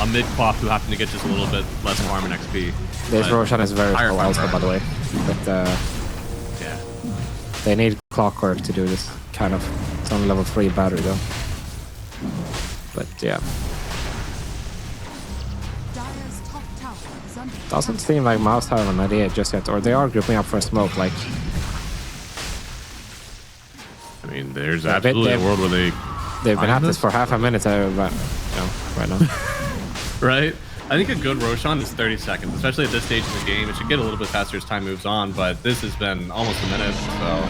a mid Quap who happened to get just a little bit less farm and XP. This Roshan is very slow also, by the way. But yeah, they need Clockwork to do this kind of. It's on level 3 battery though. But yeah. Dire's top tower is under Doesn't seem like MOUZ have an idea just yet, or they are grouping up for a smoke. Like, I mean, there's absolutely a world where they've been at this for half a minute right now. Right? I think a good Roshan is 30 seconds, especially at this stage of the game. It should get a little bit faster as time moves on, but this has been almost a minute, so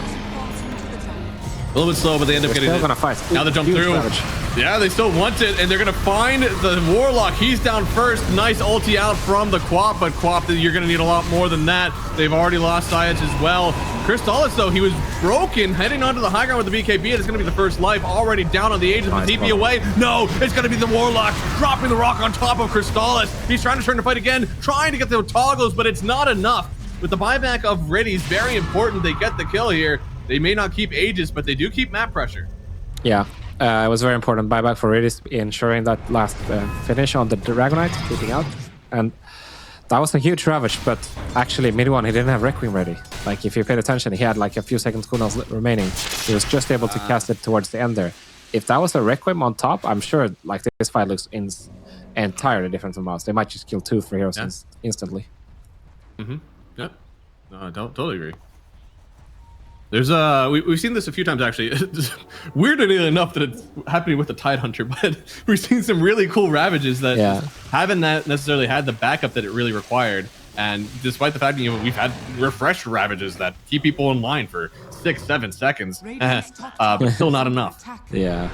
a little bit slow, but they end up getting it. Gonna fight. Now they jump through. Damage. Yeah, they still want it, and they're gonna find the Warlock. He's down first. Nice ulti out from the Quap, but Quap, you're gonna need a lot more than that. They've already lost Science as well. Crystallis, though, he was broken, heading onto the high ground with the BKB. It's gonna be the first life, already down on the Aegis with TP away. No, it's gonna be the Warlock, dropping the rock on top of Crystallis. He's trying to turn the fight again, trying to get the toggles, but it's not enough. With the buyback of Riddy's very important. They get the kill here. They may not keep Aegis, but they do keep map pressure. Yeah, it was very important buyback for Ridis, ensuring that last finish on the Dragonite, keeping out. And that was a huge ravage, but actually mid one, he didn't have Requiem ready. Like, if you paid attention, he had like a few seconds cooldowns remaining. He was just able to cast it towards the end there. If that was a Requiem on top, I'm sure like this fight looks entirely different from MOUZ. They might just kill 2 free heroes instantly. Yep. No, I don't totally agree. There's we've seen this a few times actually. Weirdly enough that it's happening with the Tidehunter, but we've seen some really cool ravages that haven't necessarily had the backup that it really required. And despite the fact that we've had refresh ravages that keep people in line for 6-7 seconds, but still not enough. Yeah,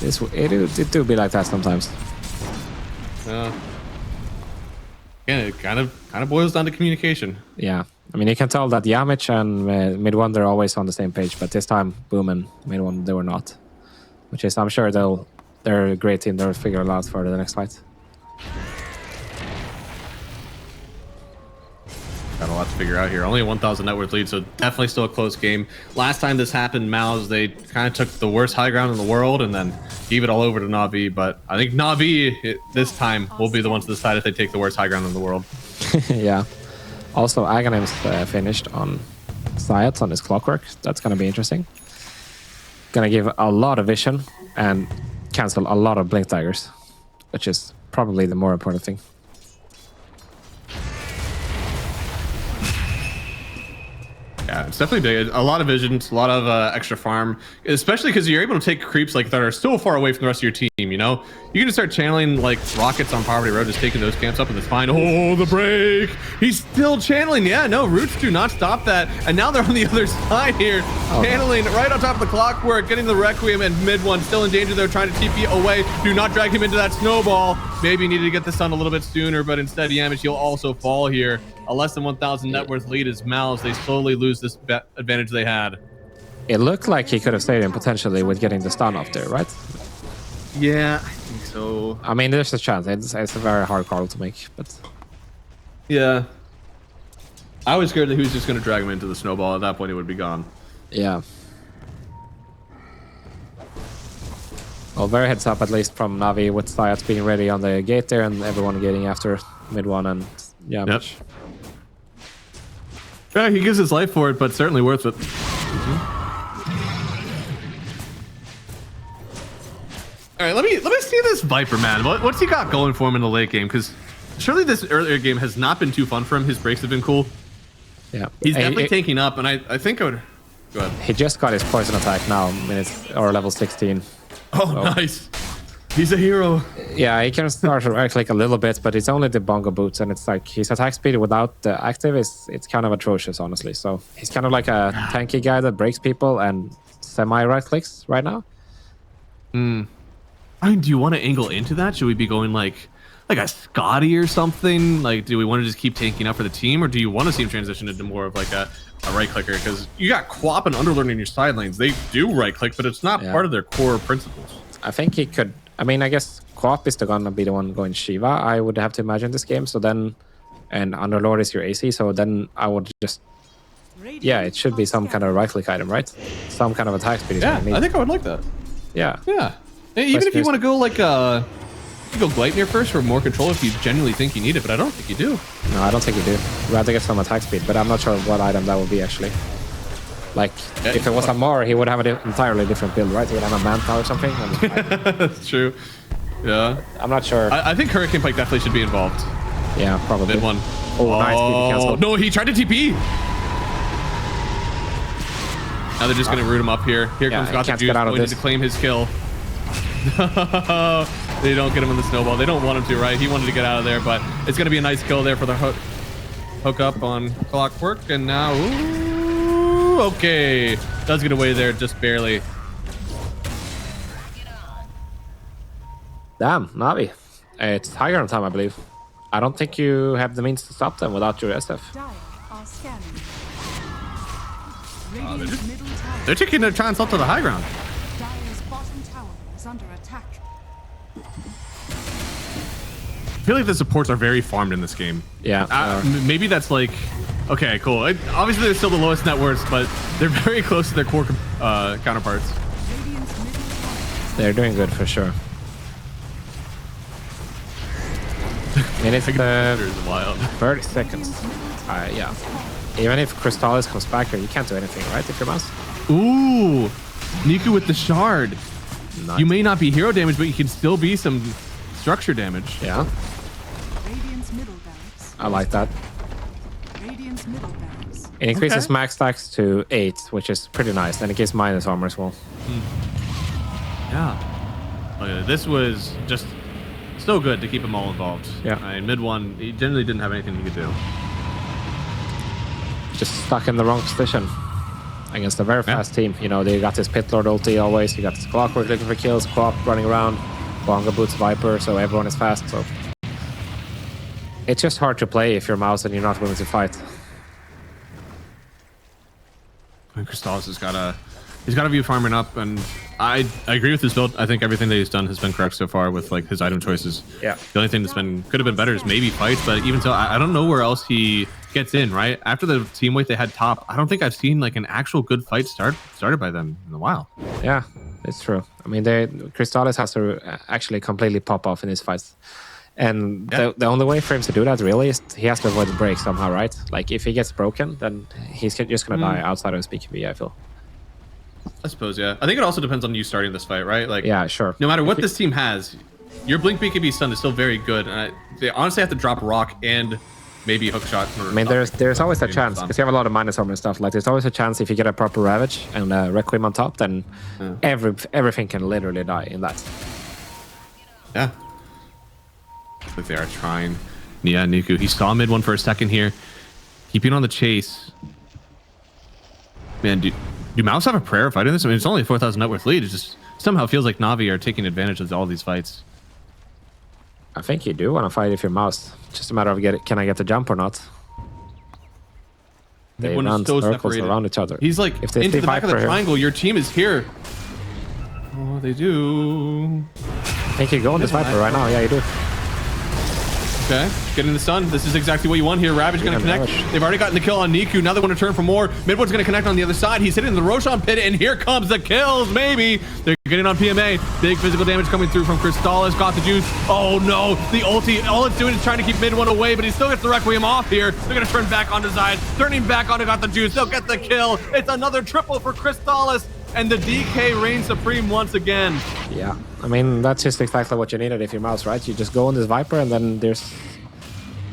it do be like that sometimes. Yeah, it kind of boils down to communication. Yeah. I mean, you can tell that Yamich and mid one, they're always on the same page, but this time Boom and mid one, they were not. Which is, I'm sure they're a great team. They'll figure it out for the next fight. Got a lot to figure out here. Only a 1,000 net worth lead, so definitely still a close game. Last time this happened, MOUZ, they kind of took the worst high ground in the world and then gave it all over to NAVI. But I think NAVI this time will be the ones to decide if they take the worst high ground in the world. Yeah. Also, Aghanim's finished on Syats on his Clockwork. That's going to be interesting. Going to give a lot of vision and cancel a lot of Blink Daggers, which is probably the more important thing. Yeah, it's definitely big. A lot of visions, a lot of extra farm, especially because you're able to take creeps like that are still far away from the rest of your team, you know? You can just start channeling like rockets on Poverty Road, just taking those camps up and it's fine. Oh, the break! He's still channeling. Yeah, no, Roots do not stop that. And now they're on the other side here, channeling right on top of the Clockwork, getting the Requiem, and mid one still in danger. They're trying to TP away. Do not drag him into that snowball. Maybe needed to get this done a little bit sooner, but instead Yamich, he'll also fall here. A less than 1,000 net worth lead is MOUZ. They slowly lose this advantage they had. It looked like he could have saved him potentially with getting the stun off there, right? Yeah, I think so. I mean, there's a chance. It's a very hard call to make, but... Yeah. I was scared that he was just going to drag him into the snowball. At that point, he would be gone. Yeah. Well, very heads up, at least from Navi, with Syats being ready on the gate there and everyone getting after mid one and Yamich. Yep. Yeah, he gives his life for it, but certainly worth it. All right, let me see this Viper, man. What's he got going for him in the late game? Because surely this earlier game has not been too fun for him. His breaks have been cool. Yeah. He's definitely tanking up, and I think I would... Go ahead. He just got his poison attack now, minutes or level 16. Oh, so. Nice. He's a hero. Yeah, he can start to right click a little bit, but it's only the bongo boots, and it's like his attack speed without the active it's kind of atrocious, honestly. So he's kind of like a tanky guy that breaks people and semi right clicks right now. I mean, do you want to angle into that? Should we be going like a Scotty or something? Like, do we want to just keep tanking up for the team, or do you want to see him transition into more of like a right clicker? Because you got Quap and Underlord in your side lanes. They do right click, but it's not part of their core principles. I think he could. I mean, I guess Quap is gonna be the one going Shiva, I would have to imagine this game. So then, and Underlord is your AC. So then I would just, yeah, it should be some kind of right click item, right? Some kind of attack speed. Yeah, I think I would like that. Yeah. Yeah. Even if you want to go like you go Gleipnir first for more control if you genuinely think you need it, but I don't think you do. No, I don't think you do. I'd rather get some attack speed, but I'm not sure what item that would be actually. Like, if it was a Mar, he would have an entirely different build, right? He would have a Manta or something. That's true. Yeah. I'm not sure. I think Hurricane Pike definitely should be involved. Yeah, probably. Mid one. Oh, nice. Oh, no, he tried to TP. Now they're just going to root him up here. Here comes Got the Juice, going to claim his kill. They don't get him in the snowball. They don't want him to, right? He wanted to get out of there, but it's going to be a nice kill there for the hook up on Clockwork. And now, ooh, okay. Does get away there just barely. Damn, Navi. It's higher on time, I believe. I don't think you have the means to stop them without your SF. They're taking their chance up to the high ground. Dire's bottom tower is under attack. I feel like the supports are very farmed in this game. Yeah. Maybe that's like, okay, cool. Obviously, they're still the lowest net worths, but they're very close to their core counterparts. They're doing good for sure. And it's wild. 30 seconds. Yeah. Even if Crystallis comes back here, you can't do anything, right? If you're MOUZ. Ooh, Niku with the shard. Nice. You may not be hero damage, but you can still be some structure damage. Yeah. I like that. It increases max stacks to 8, which is pretty nice, and it gives minus armor as well. Yeah. This was just so good to keep them all involved. Yeah. I mean, mid one, he generally didn't have anything he could do. Just stuck in the wrong position against a very fast team. You know, they got this Pit Lord ulti always. You got this Clockwork looking for kills, Quap running around, Bongo Boots Viper, so everyone is fast. So it's just hard to play if you're MOUZ and you're not willing to fight. And Crystallis has got to be farming up, and I agree with his build. I think everything that he's done has been correct so far with like his item choices. Yeah. The only thing that's could have been better is maybe fights, but even so, I don't know where else he gets in, right? After the team weight they had top, I don't think I've seen like an actual good fight started by them in a while. Yeah, it's true. I mean, Crystallis has to actually completely pop off in his fights. And the only way for him to do that really is he has to avoid the break somehow, right? Like if he gets broken, then he's just going to die outside of his PKB, I feel. I suppose, yeah. I think it also depends on you starting this fight, right? Like, yeah, sure. No matter what this team has, your Blink BKB stun is still very good. And they honestly have to drop Rock and maybe Hookshot. I mean, there's always a chance because you have a lot of minus armor and stuff. Like, there's always a chance if you get a proper Ravage and Requiem on top, then everything can literally die in that. Yeah. But they are trying. Yeah, Niku. He saw mid one for a second here, keeping on the chase. Man, do MOUZ have a prayer fighting this? I mean, it's only a 4,000 net worth lead. It just somehow feels like Navi are taking advantage of all these fights. I think you do want to fight if you're MOUZ. Just a matter of can I get the jump or not? They run circles around each other. He's like, if they into the back of the triangle, here, your team is here. Oh, they do. I think you go on this Viper right now. Yeah, you do. Okay, getting the stun. This is exactly what you want here. Ravage going to connect. They've already gotten the kill on Niku. Now they want to turn for more. Midwood's going to connect on the other side. He's hitting the Roshan pit, and here comes the kills, maybe. They're getting on PMA. Big physical damage coming through from Crystallis. Got the juice. Oh, no. The ulti, all it's doing is trying to keep mid one away, but he still gets the Requiem off here. They're going to turn back onto Zide. Turning back onto Got the juice. They'll get the kill. It's another triple for Crystallis, and the DK reigns supreme once again. Yeah, I mean, that's just exactly what you needed if you're MOUZ, right? You just go on this Viper, and then there's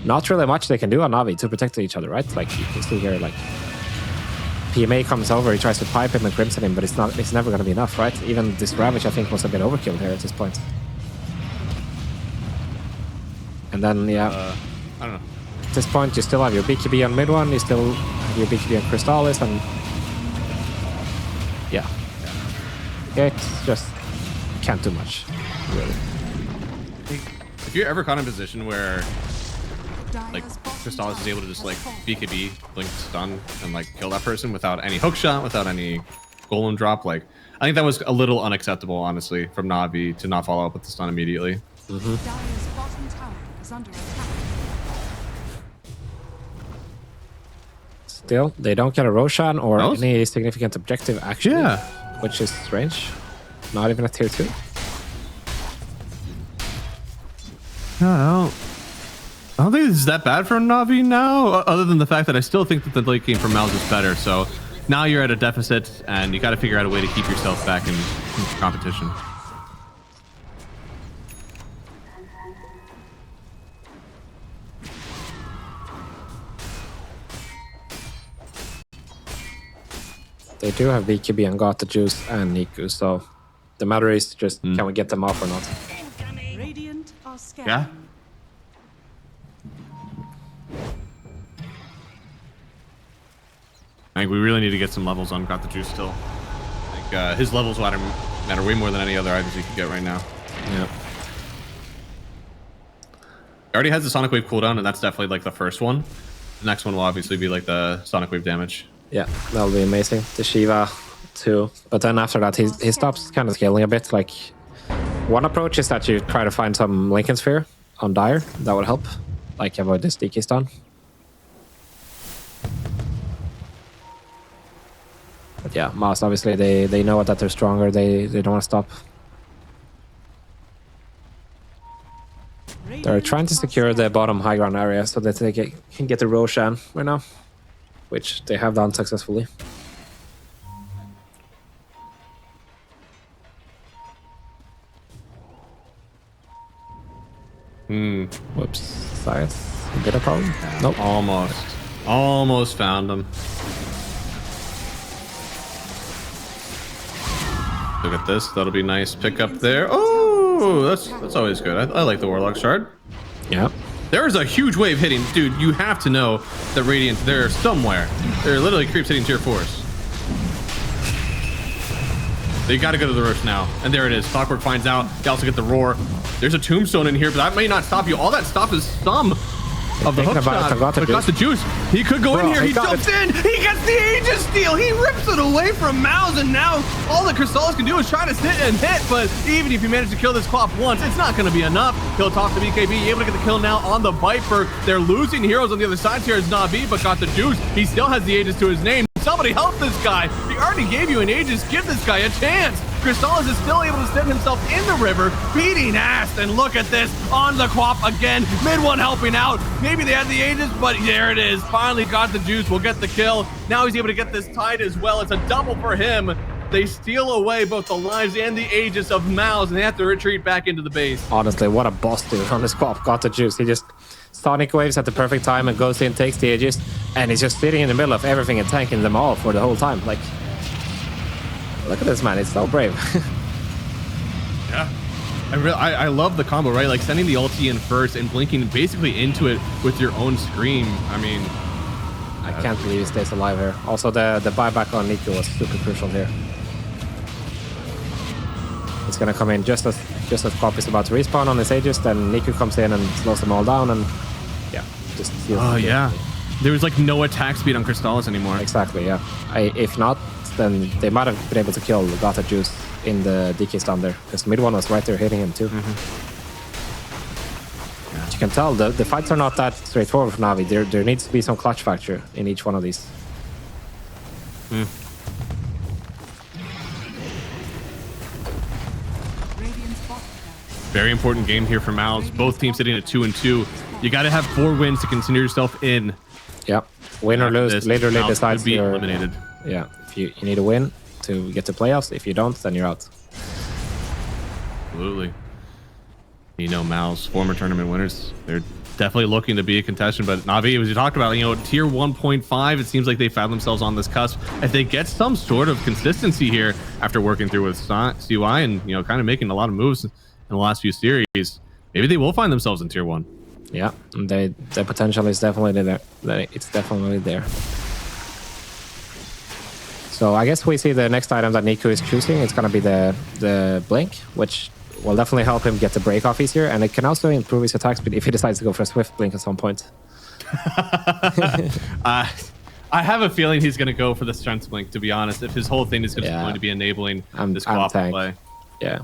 not really much they can do on Navi to protect each other, right? Like you can see here, like PMA comes over, he tries to pipe him and crimson him, but it's never going to be enough, right? Even this Ravage, I think, was a bit overkill here at this point. And then, yeah, I don't know. at this point, you still have your BKB on mid one, you still have your BKB on Crystallis, and yeah, it's just can't do much, really. If you're ever caught in a position where like Crystallis is able to just like BKB, blink stun, and like kill that person without any hook shot, without any golem drop, like I think that was a little unacceptable, honestly, from Navi to not follow up with the stun immediately. Dire's bottom tower is under attack. Still, they don't get a Roshan or any significant objective, actually, which is strange. Not even a tier 2. No, I don't think it's that bad for Navi now, other than the fact that I still think that the late game for MOUZ is better. So now you're at a deficit, and you got to figure out a way to keep yourself back in competition. They do have BKB and got the juice and Niku, so the matter is just can we get them off or not? Radiant are scared. Yeah. I think we really need to get some levels on Got the Juice still. I think his levels matter way more than any other items he could get right now. Yeah. He already has the Sonic Wave cooldown, and that's definitely like the first one. The next one will obviously be like the Sonic Wave damage. Yeah, that'll be amazing. The Shiva too. But then after that, he stops kind of scaling a bit. Like, one approach is that you try to find some Lincoln Sphere on Dire. That would help. Like, avoid this DK stun. But yeah, MOUZ, obviously, they know that they're stronger. They don't want to stop. They're trying to secure the bottom high ground area so that they can get the Roshan right now, which they have done successfully. Whoops. Science. A bit of problem? Nope. Almost found him. Look at this. That'll be nice pick up there. Oh, that's always good. I like the Warlock Shard. Yeah. There is a huge wave hitting. Dude, you have to know that Radiant, they're somewhere. They're literally creeps hitting tier 4s. They got to go to the roof now. And there it is. Clockwork finds out. They also get the roar. There's a tombstone in here, but that may not stop you. All that stop is some of the hook shot. Got the juice. He could go in here. He jumps in. He gets the Aegis steal. He rips it away from MOUZ, and now all that Crystallis can do is try to sit and hit. But even if you manage to kill this Clop once, it's not going to be enough. He'll talk to BKB, able to get the kill now on the Viper. They're losing heroes on the other side here as NAVI, but got the juice. He still has the Aegis to his name. Somebody help this guy. He already gave you an Aegis. Give this guy a chance. Crystallis is still able to set himself in the river, beating ass, and look at this on the Quap again. Mid one helping out. Maybe they had the Aegis, but there it is. Finally got the juice. We'll get the kill. Now he's able to get this tied as well. It's a double for him. They steal away both the lives and the Aegis of MOUZ, and they have to retreat back into the base. Honestly, what a boss dude on this Quap. Got the juice. He just Sonic Waves at the perfect time and goes in, takes the Aegis, and he's just sitting in the middle of everything and tanking them all for the whole time. Like, look at this man, it's so brave. Yeah. I love the combo, right? Like sending the ulti in first and blinking basically into it with your own scream. I mean, I can't believe he stays alive here. Also, the buyback on Niku was super crucial here. It's gonna come in just as Pop is about to respawn on his Aegis, then Niku comes in and slows them all down, and yeah, just steals. Oh yeah. There was like no attack speed on Crystallis anymore. Exactly, yeah. If not, then they might have been able to kill Gata Juice in the DK stun there, because mid one was right there hitting him too. As you can tell, the fights are not that straightforward for Navi. There needs to be some clutch factor in each one of these. Very important game here for MOUZ. Both teams sitting at 2-2. You got to have 4 wins to consider yourself in. Yeah, win or lose, literally decides be you're eliminated. Yeah, if you need a win to get to playoffs. If you don't, then you're out. Absolutely. You know, MOUZ, former tournament winners, they're definitely looking to be a contestant. But Navi, as you talked about, you know, tier 1.5, it seems like they found themselves on this cusp. If they get some sort of consistency here after working through with CUI and, you know, kind of making a lot of moves in the last few series, maybe they will find themselves in tier 1. Yeah, the potential is definitely there. It's definitely there. So I guess we see the next item that Niku is choosing. It's gonna be the Blink, which will definitely help him get the break off easier, and it can also improve his attack speed if he decides to go for a Swift Blink at some point. I have a feeling he's going to go for the Strength Blink, to be honest, if his whole thing is going to be enabling this co-op play. Yeah.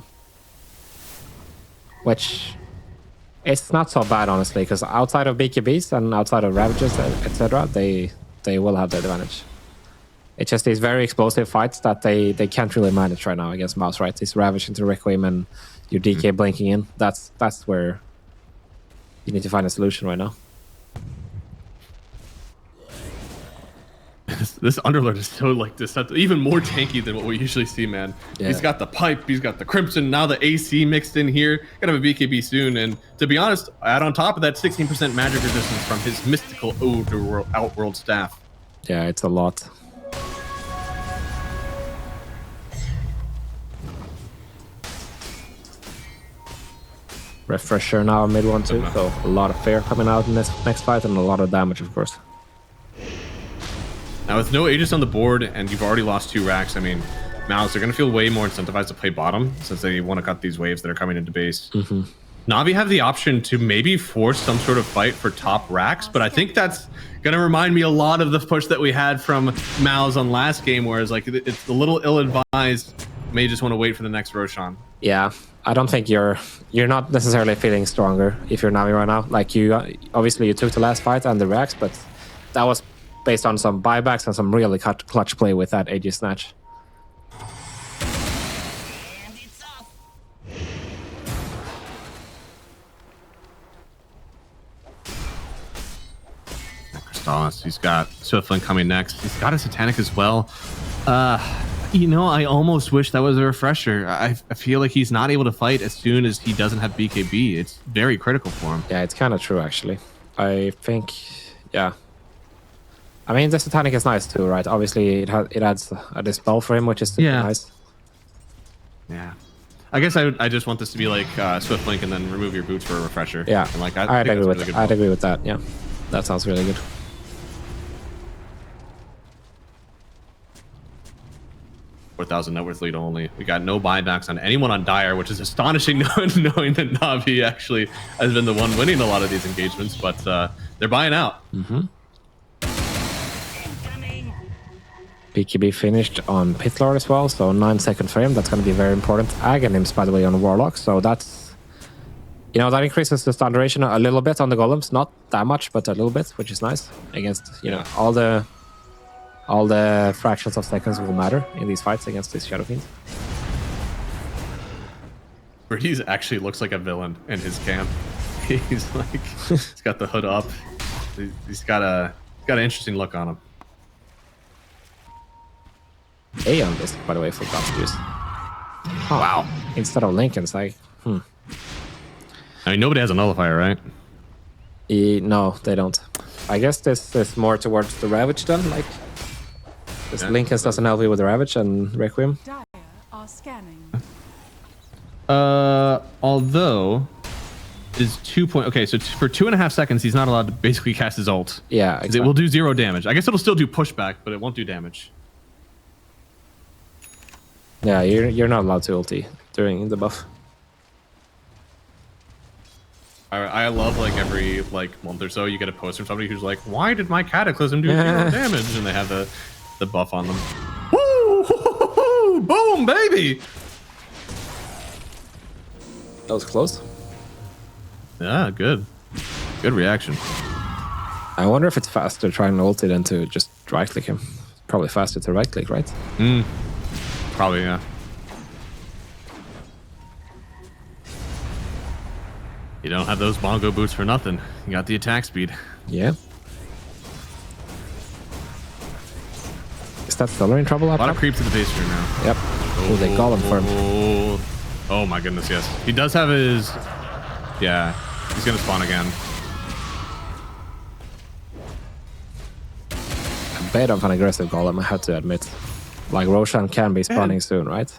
Which, it's not so bad, honestly, because outside of BKBs and outside of Ravages, etc., they will have the advantage. It's just these very explosive fights that they can't really manage right now against MOUZ, right? This Ravage into Requiem and your DK blinking in. That's where you need to find a solution right now. This Underlord is so like deceptive, even more tanky than what we usually see, man. Yeah. He's got the pipe, he's got the Crimson, now the AC mixed in here. Gonna have a BKB soon, and to be honest, add on top of that 16% magic resistance from his mystical Outworld staff. Yeah, it's a lot. Refresher now mid 1-2, so a lot of fair coming out in this next fight and a lot of damage, of course. Now with no Aegis on the board and you've already lost 2 racks, I mean, MOUZ, they're going to feel way more incentivized to play bottom since they want to cut these waves that are coming into base. Navi have the option to maybe force some sort of fight for top racks, but I think that's going to remind me a lot of the push that we had from MOUZ on last game, whereas like it's a little ill-advised. May just want to wait for the next Roshan. Yeah, I don't think you're not necessarily feeling stronger if you're Navi right now. Like you, obviously you took the last fight and the racks, but that was based on some buybacks and some really clutch play with that AG snatch. Crystallis, he's got Swiftling coming next. He's got a Satanic as well. You know, I almost wish that was a refresher. I feel like he's not able to fight as soon as he doesn't have BKB. It's very critical for him. Yeah, it's kind of true, actually. I think, yeah. I mean, the Satanic is nice too, right? Obviously, it adds a dispel for him, which is nice. Yeah. I guess I just want this to be like Swift Link and then remove your boots for a refresher. Yeah, and like I'd agree with that. Yeah, that sounds really good. $4,000 net worth lead only. We got no buybacks on anyone on Dire, which is astonishing knowing that Navi actually has been the one winning a lot of these engagements, but they're buying out. BKB finished on Pitlord as well, so 9-second frame. That's going to be very important. Aghanims, by the way, on Warlock, so that's, you know, that increases the stun duration a little bit on the golems. Not that much, but a little bit, which is nice. Against, you know, all the fractions of seconds will matter in these fights against these Shadow Fiends. Breeze actually looks like a villain in his camp. He's like, he's got the hood up. He's got an interesting look on him. A on this, by the way, for God's juice. Oh, wow. Instead of Lincoln's, like, I mean, nobody has a nullifier, right? No, they don't. I guess this is more towards the Ravage then, like, this Lincoln's does an LV with the Ravage and Requiem. Dire are scanning. Although is 2 point. Okay, so for 2.5 seconds, he's not allowed to basically cast his ult. Yeah, exactly. It will do 0 damage. I guess it'll still do pushback, but it won't do damage. Yeah, you're not allowed to ulti during the buff. I love like every month or so you get a post from somebody who's like, why did my Cataclysm do 0 damage? And they have the buff on them. Woo! Boom, baby! That was close. Yeah, good. Good reaction. I wonder if it's faster trying to ulti than to just right click him. Probably faster to right click, right? Probably, yeah. You don't have those bongo boots for nothing. You got the attack speed. Yeah. Is that Stellar in trouble? A lot of creeps in the base right now. Yep. Oh, they call him for him. Oh my goodness, yes. He does have his... Yeah, he's going to spawn again. bit of an aggressive golem, I have to admit. Like, Roshan can be spawning soon, right?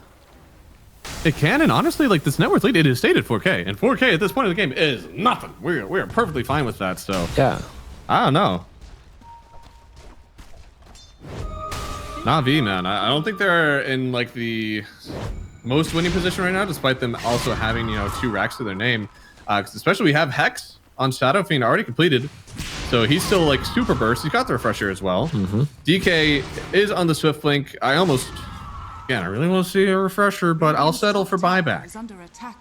It can, and honestly, like this net worth lead, it is stated 4K, and 4K at this point in the game is nothing. We're perfectly fine with that. So Yeah. I don't know. Navi, man, I don't think they're in like the most winning position right now, despite them also having 2 racks to their name. 'Cause especially we have Hex on Shadow Fiend already completed, so he's still like super burst. He's got the refresher as well. DK is on the Swift Blink. I really want to see a refresher, but I'll settle for buyback. Is under attack.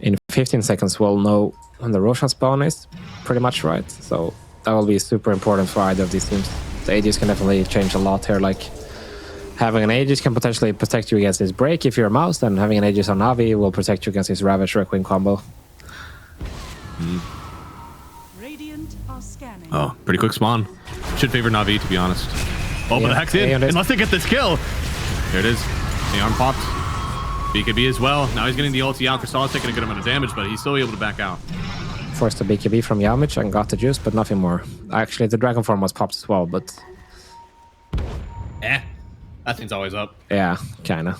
In 15 seconds, we'll know when the Roshan spawn is, pretty much, right? So that will be super important for either of these teams. The Aegis can definitely change a lot here. Like, having an Aegis can potentially protect you against his break if you're a MOUZ, and having an Aegis on Navi will protect you against his Ravage Requiem combo. Radiant are scanning. Oh, pretty quick spawn. Should favor Navi, to be honest. Oh, but Yeah, the Hex in. Aeon is- Unless they get this kill. There it is. Aeon popped. BKB as well. Now he's getting the ulti out. Crystal's taking a good amount of damage, but he's still able to back out. Forced the BKB from Yamich and got the juice, but nothing more. Actually, the Dragon Form was popped as well, but That thing's always up. yeah, kinda.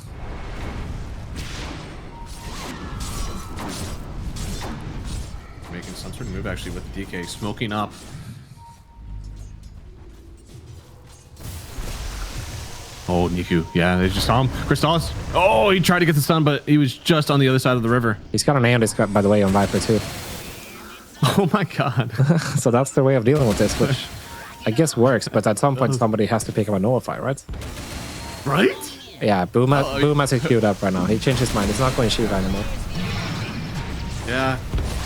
Making some sort of move actually with DK. Smoking up. Oh, Niku. Yeah, they just saw him. Crystallis. Oh, he tried to get the stun, but he was just on the other side of the river. He's got an Aeon Disc, by the way, on Viper too. Oh my god. So that's the way of dealing with this, which I guess works, but at some point somebody has to pick up a Nullify, right? Right? Yeah, Boom has it queued up right now. He changed his mind. He's not going Shiva anymore. Yeah.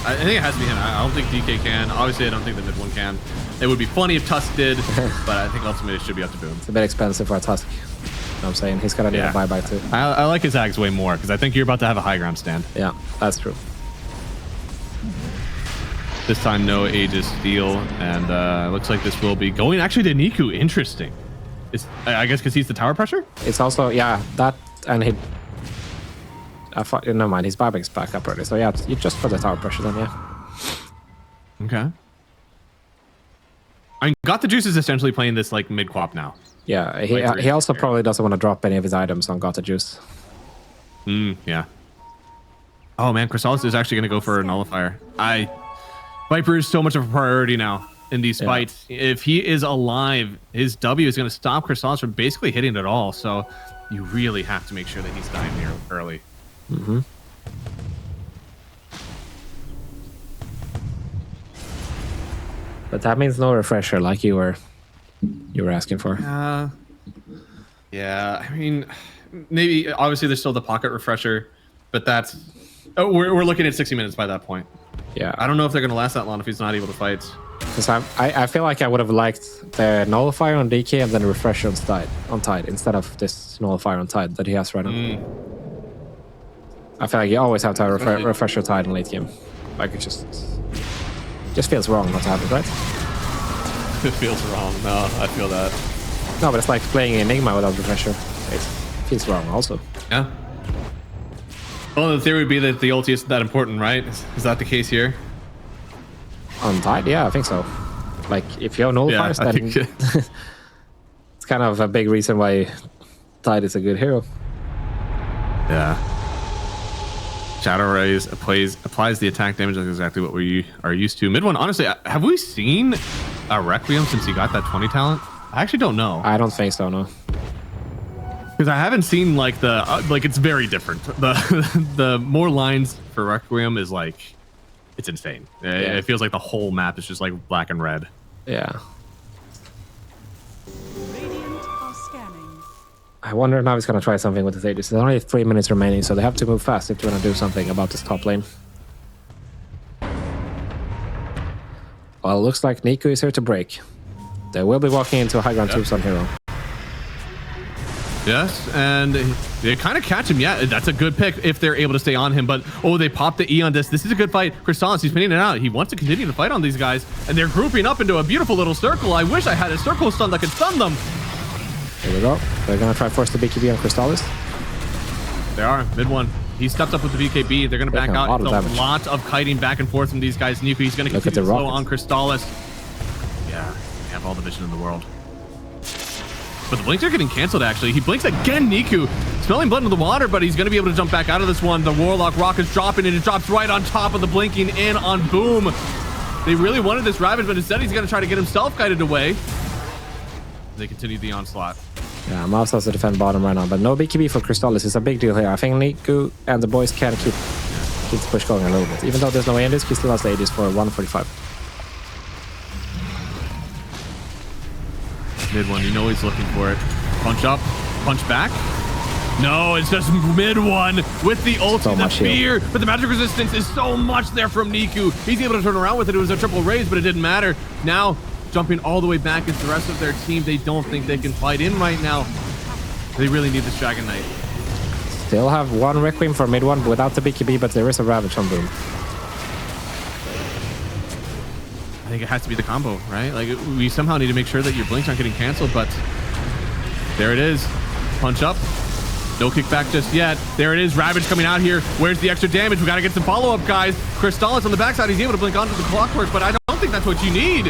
I think it has to be him. I don't think DK can. Obviously, I don't think the mid one can. It would be funny if Tusk did, but I think ultimately it should be up to Boom. It's a bit expensive for a Tusk. You know what I'm saying? He's gonna need a buyback too. I like his Ags way more, because I think you're about to have a high ground stand. Yeah, that's true. This time, no Aegis steal, and looks like this will be going actually to Niku. Interesting. I guess because he's the tower pressure? It's also, yeah, that, and he... never mind, his buyback's back up already. So yeah, you just for the tower pressure then, yeah. Okay. I mean, Got the Juice is essentially playing this like mid-quap now. Yeah, he also probably doesn't want to drop any of his items on Got the Juice. Yeah. Oh man, Crystallis is actually going to go for a nullifier. Viper is so much of a priority now in these fights. If he is alive, his W is going to stop Crystallis from basically hitting it all. So you really have to make sure that he's dying here early. But that means no refresher like you were asking for. Yeah, I mean, maybe obviously there's still the pocket refresher, but that's we're looking at 60 minutes by that point. Yeah, I don't know if they're going to last that long if he's not able to fight. because I feel like I would have liked the nullifier on DK and then a refresher on Tide instead of this nullifier on Tide that he has right now. I feel like you always have to have a refresher Tide in late game. Like it just feels wrong not to have it, right? It feels wrong. No, I feel that. No, but it's like playing Enigma without refresher. It feels wrong also. Yeah. Well, the theory would be that the ulti isn't that important, right? Is that the case here? On Tide? Yeah, I think so. Like, if you have nullifiers, I then think it's kind of a big reason why Tide is a good hero. Yeah. Shadow Rays applies the attack damage. That's exactly what we are used to. Mid one, honestly, have we seen a Requiem since he got that 20 talent? I actually don't know. I don't think so, no. Because I haven't seen like the like it's very different. The more lines for Requiem is like it's insane. It feels like the whole map is just like black and red. Yeah. Radiant are scanning. I wonder now he's gonna try something with his Aegis. There's only 3 minutes remaining, so they have to move fast if they want to do something about this top lane. Well, looks like Niku is here to break. They will be walking into high ground troops on hero. Yes, and they kind of catch him. Yeah, that's a good pick if they're able to stay on him. But, oh, they popped the Eon disc. This is a good fight. Crystallis, he's pinning it out. He wants to continue to fight on these guys, and they're grouping up into a beautiful little circle. I wish I had a circle stun that could stun them. Here we go. They're going to try force the BKB on Crystallis. They are. Mid one. He stepped up with the BKB. They're going to back out. It's a lot of kiting back and forth from these guys. Niku, he's going to continue to slow on Crystallis. Yeah, they have all the vision in the world. But the blinks are getting canceled, actually. He blinks again, Niku. Smelling blood in the water, but he's going to be able to jump back out of this one. The Warlock Rock is dropping, and it drops right on top of the blinking in on Boom. They really wanted this Ravage, but instead he's going to try to get himself guided away. They continue the onslaught. Yeah, MOUZ has to defend bottom right now, but no BKB for Crystallis is a big deal here. I think Niku and the boys can keep the push going a little bit. Even though there's no Aegis, he still has the Aegis for 145. Mid one, you know he's looking for it. Punch up, punch back. No, it's just mid one with the ulti, So the much fear, but the magic resistance is so much there from Niku. He's able to turn around with it. It was a triple raise, but it didn't matter. Now, jumping all the way back as the rest of their team, they don't think they can fight in right now. They really need this Dragon Knight. Still have one Requiem for mid one without the BKB, but there is a Ravage on Boom. I think it has to be the combo, right? Like, we somehow need to make sure that your blinks aren't getting canceled, but there it is. Punch up. No kickback just yet. There it is. Ravage coming out here. Where's the extra damage? We got to get some follow-up, guys. Crystallis on the backside. He's able to blink onto the clockwork, but I don't think that's what you need.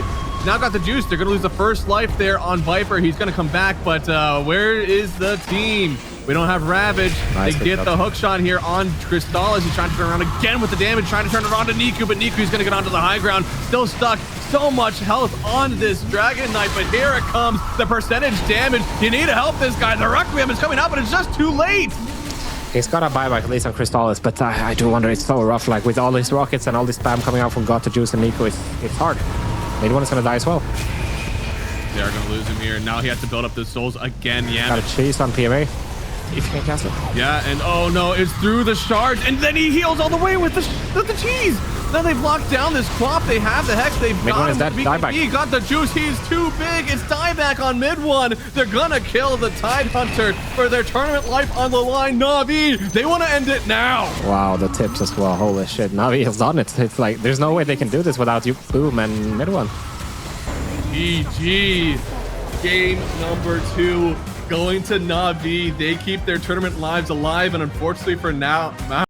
Now got the juice. They're going to lose the first life there on Viper. He's going to come back, but where is the team? We don't have Ravage. Nice, they get the hook shot here on Crystallis. He's trying to turn around again with the damage, trying to turn it around to Niku, but Niku's going to get onto the high ground. Still stuck. So much health on this Dragon Knight, but here it comes. The percentage damage. You need to help this guy. The Requiem is coming up, but it's just too late. He's got a buyback at least on Crystallis, but I do wonder, it's so rough. Like with all these rockets and all this spam coming out from God to Juice and Niku, it's hard. Mid one is going to die as well. They are going to lose him here. Now he has to build up the souls again. Yeah. Got a cheese on PMA. If you can cast it. Yeah, and oh no, it's through the shards, and then he heals all the way with the cheese. Now they've locked down this Quap. They have the Hex. They've got him. He got the juice. He's too big. It's dieback on mid one. They're gonna kill the Tide Hunter for their tournament life on the line. Navi, they want to end it now. Wow, the tips as well. Holy shit. Navi has done it. It's like, there's no way they can do this without you, Boom, and mid one. GG. Game number 2 going to Navi. They keep their tournament lives alive, and unfortunately for now,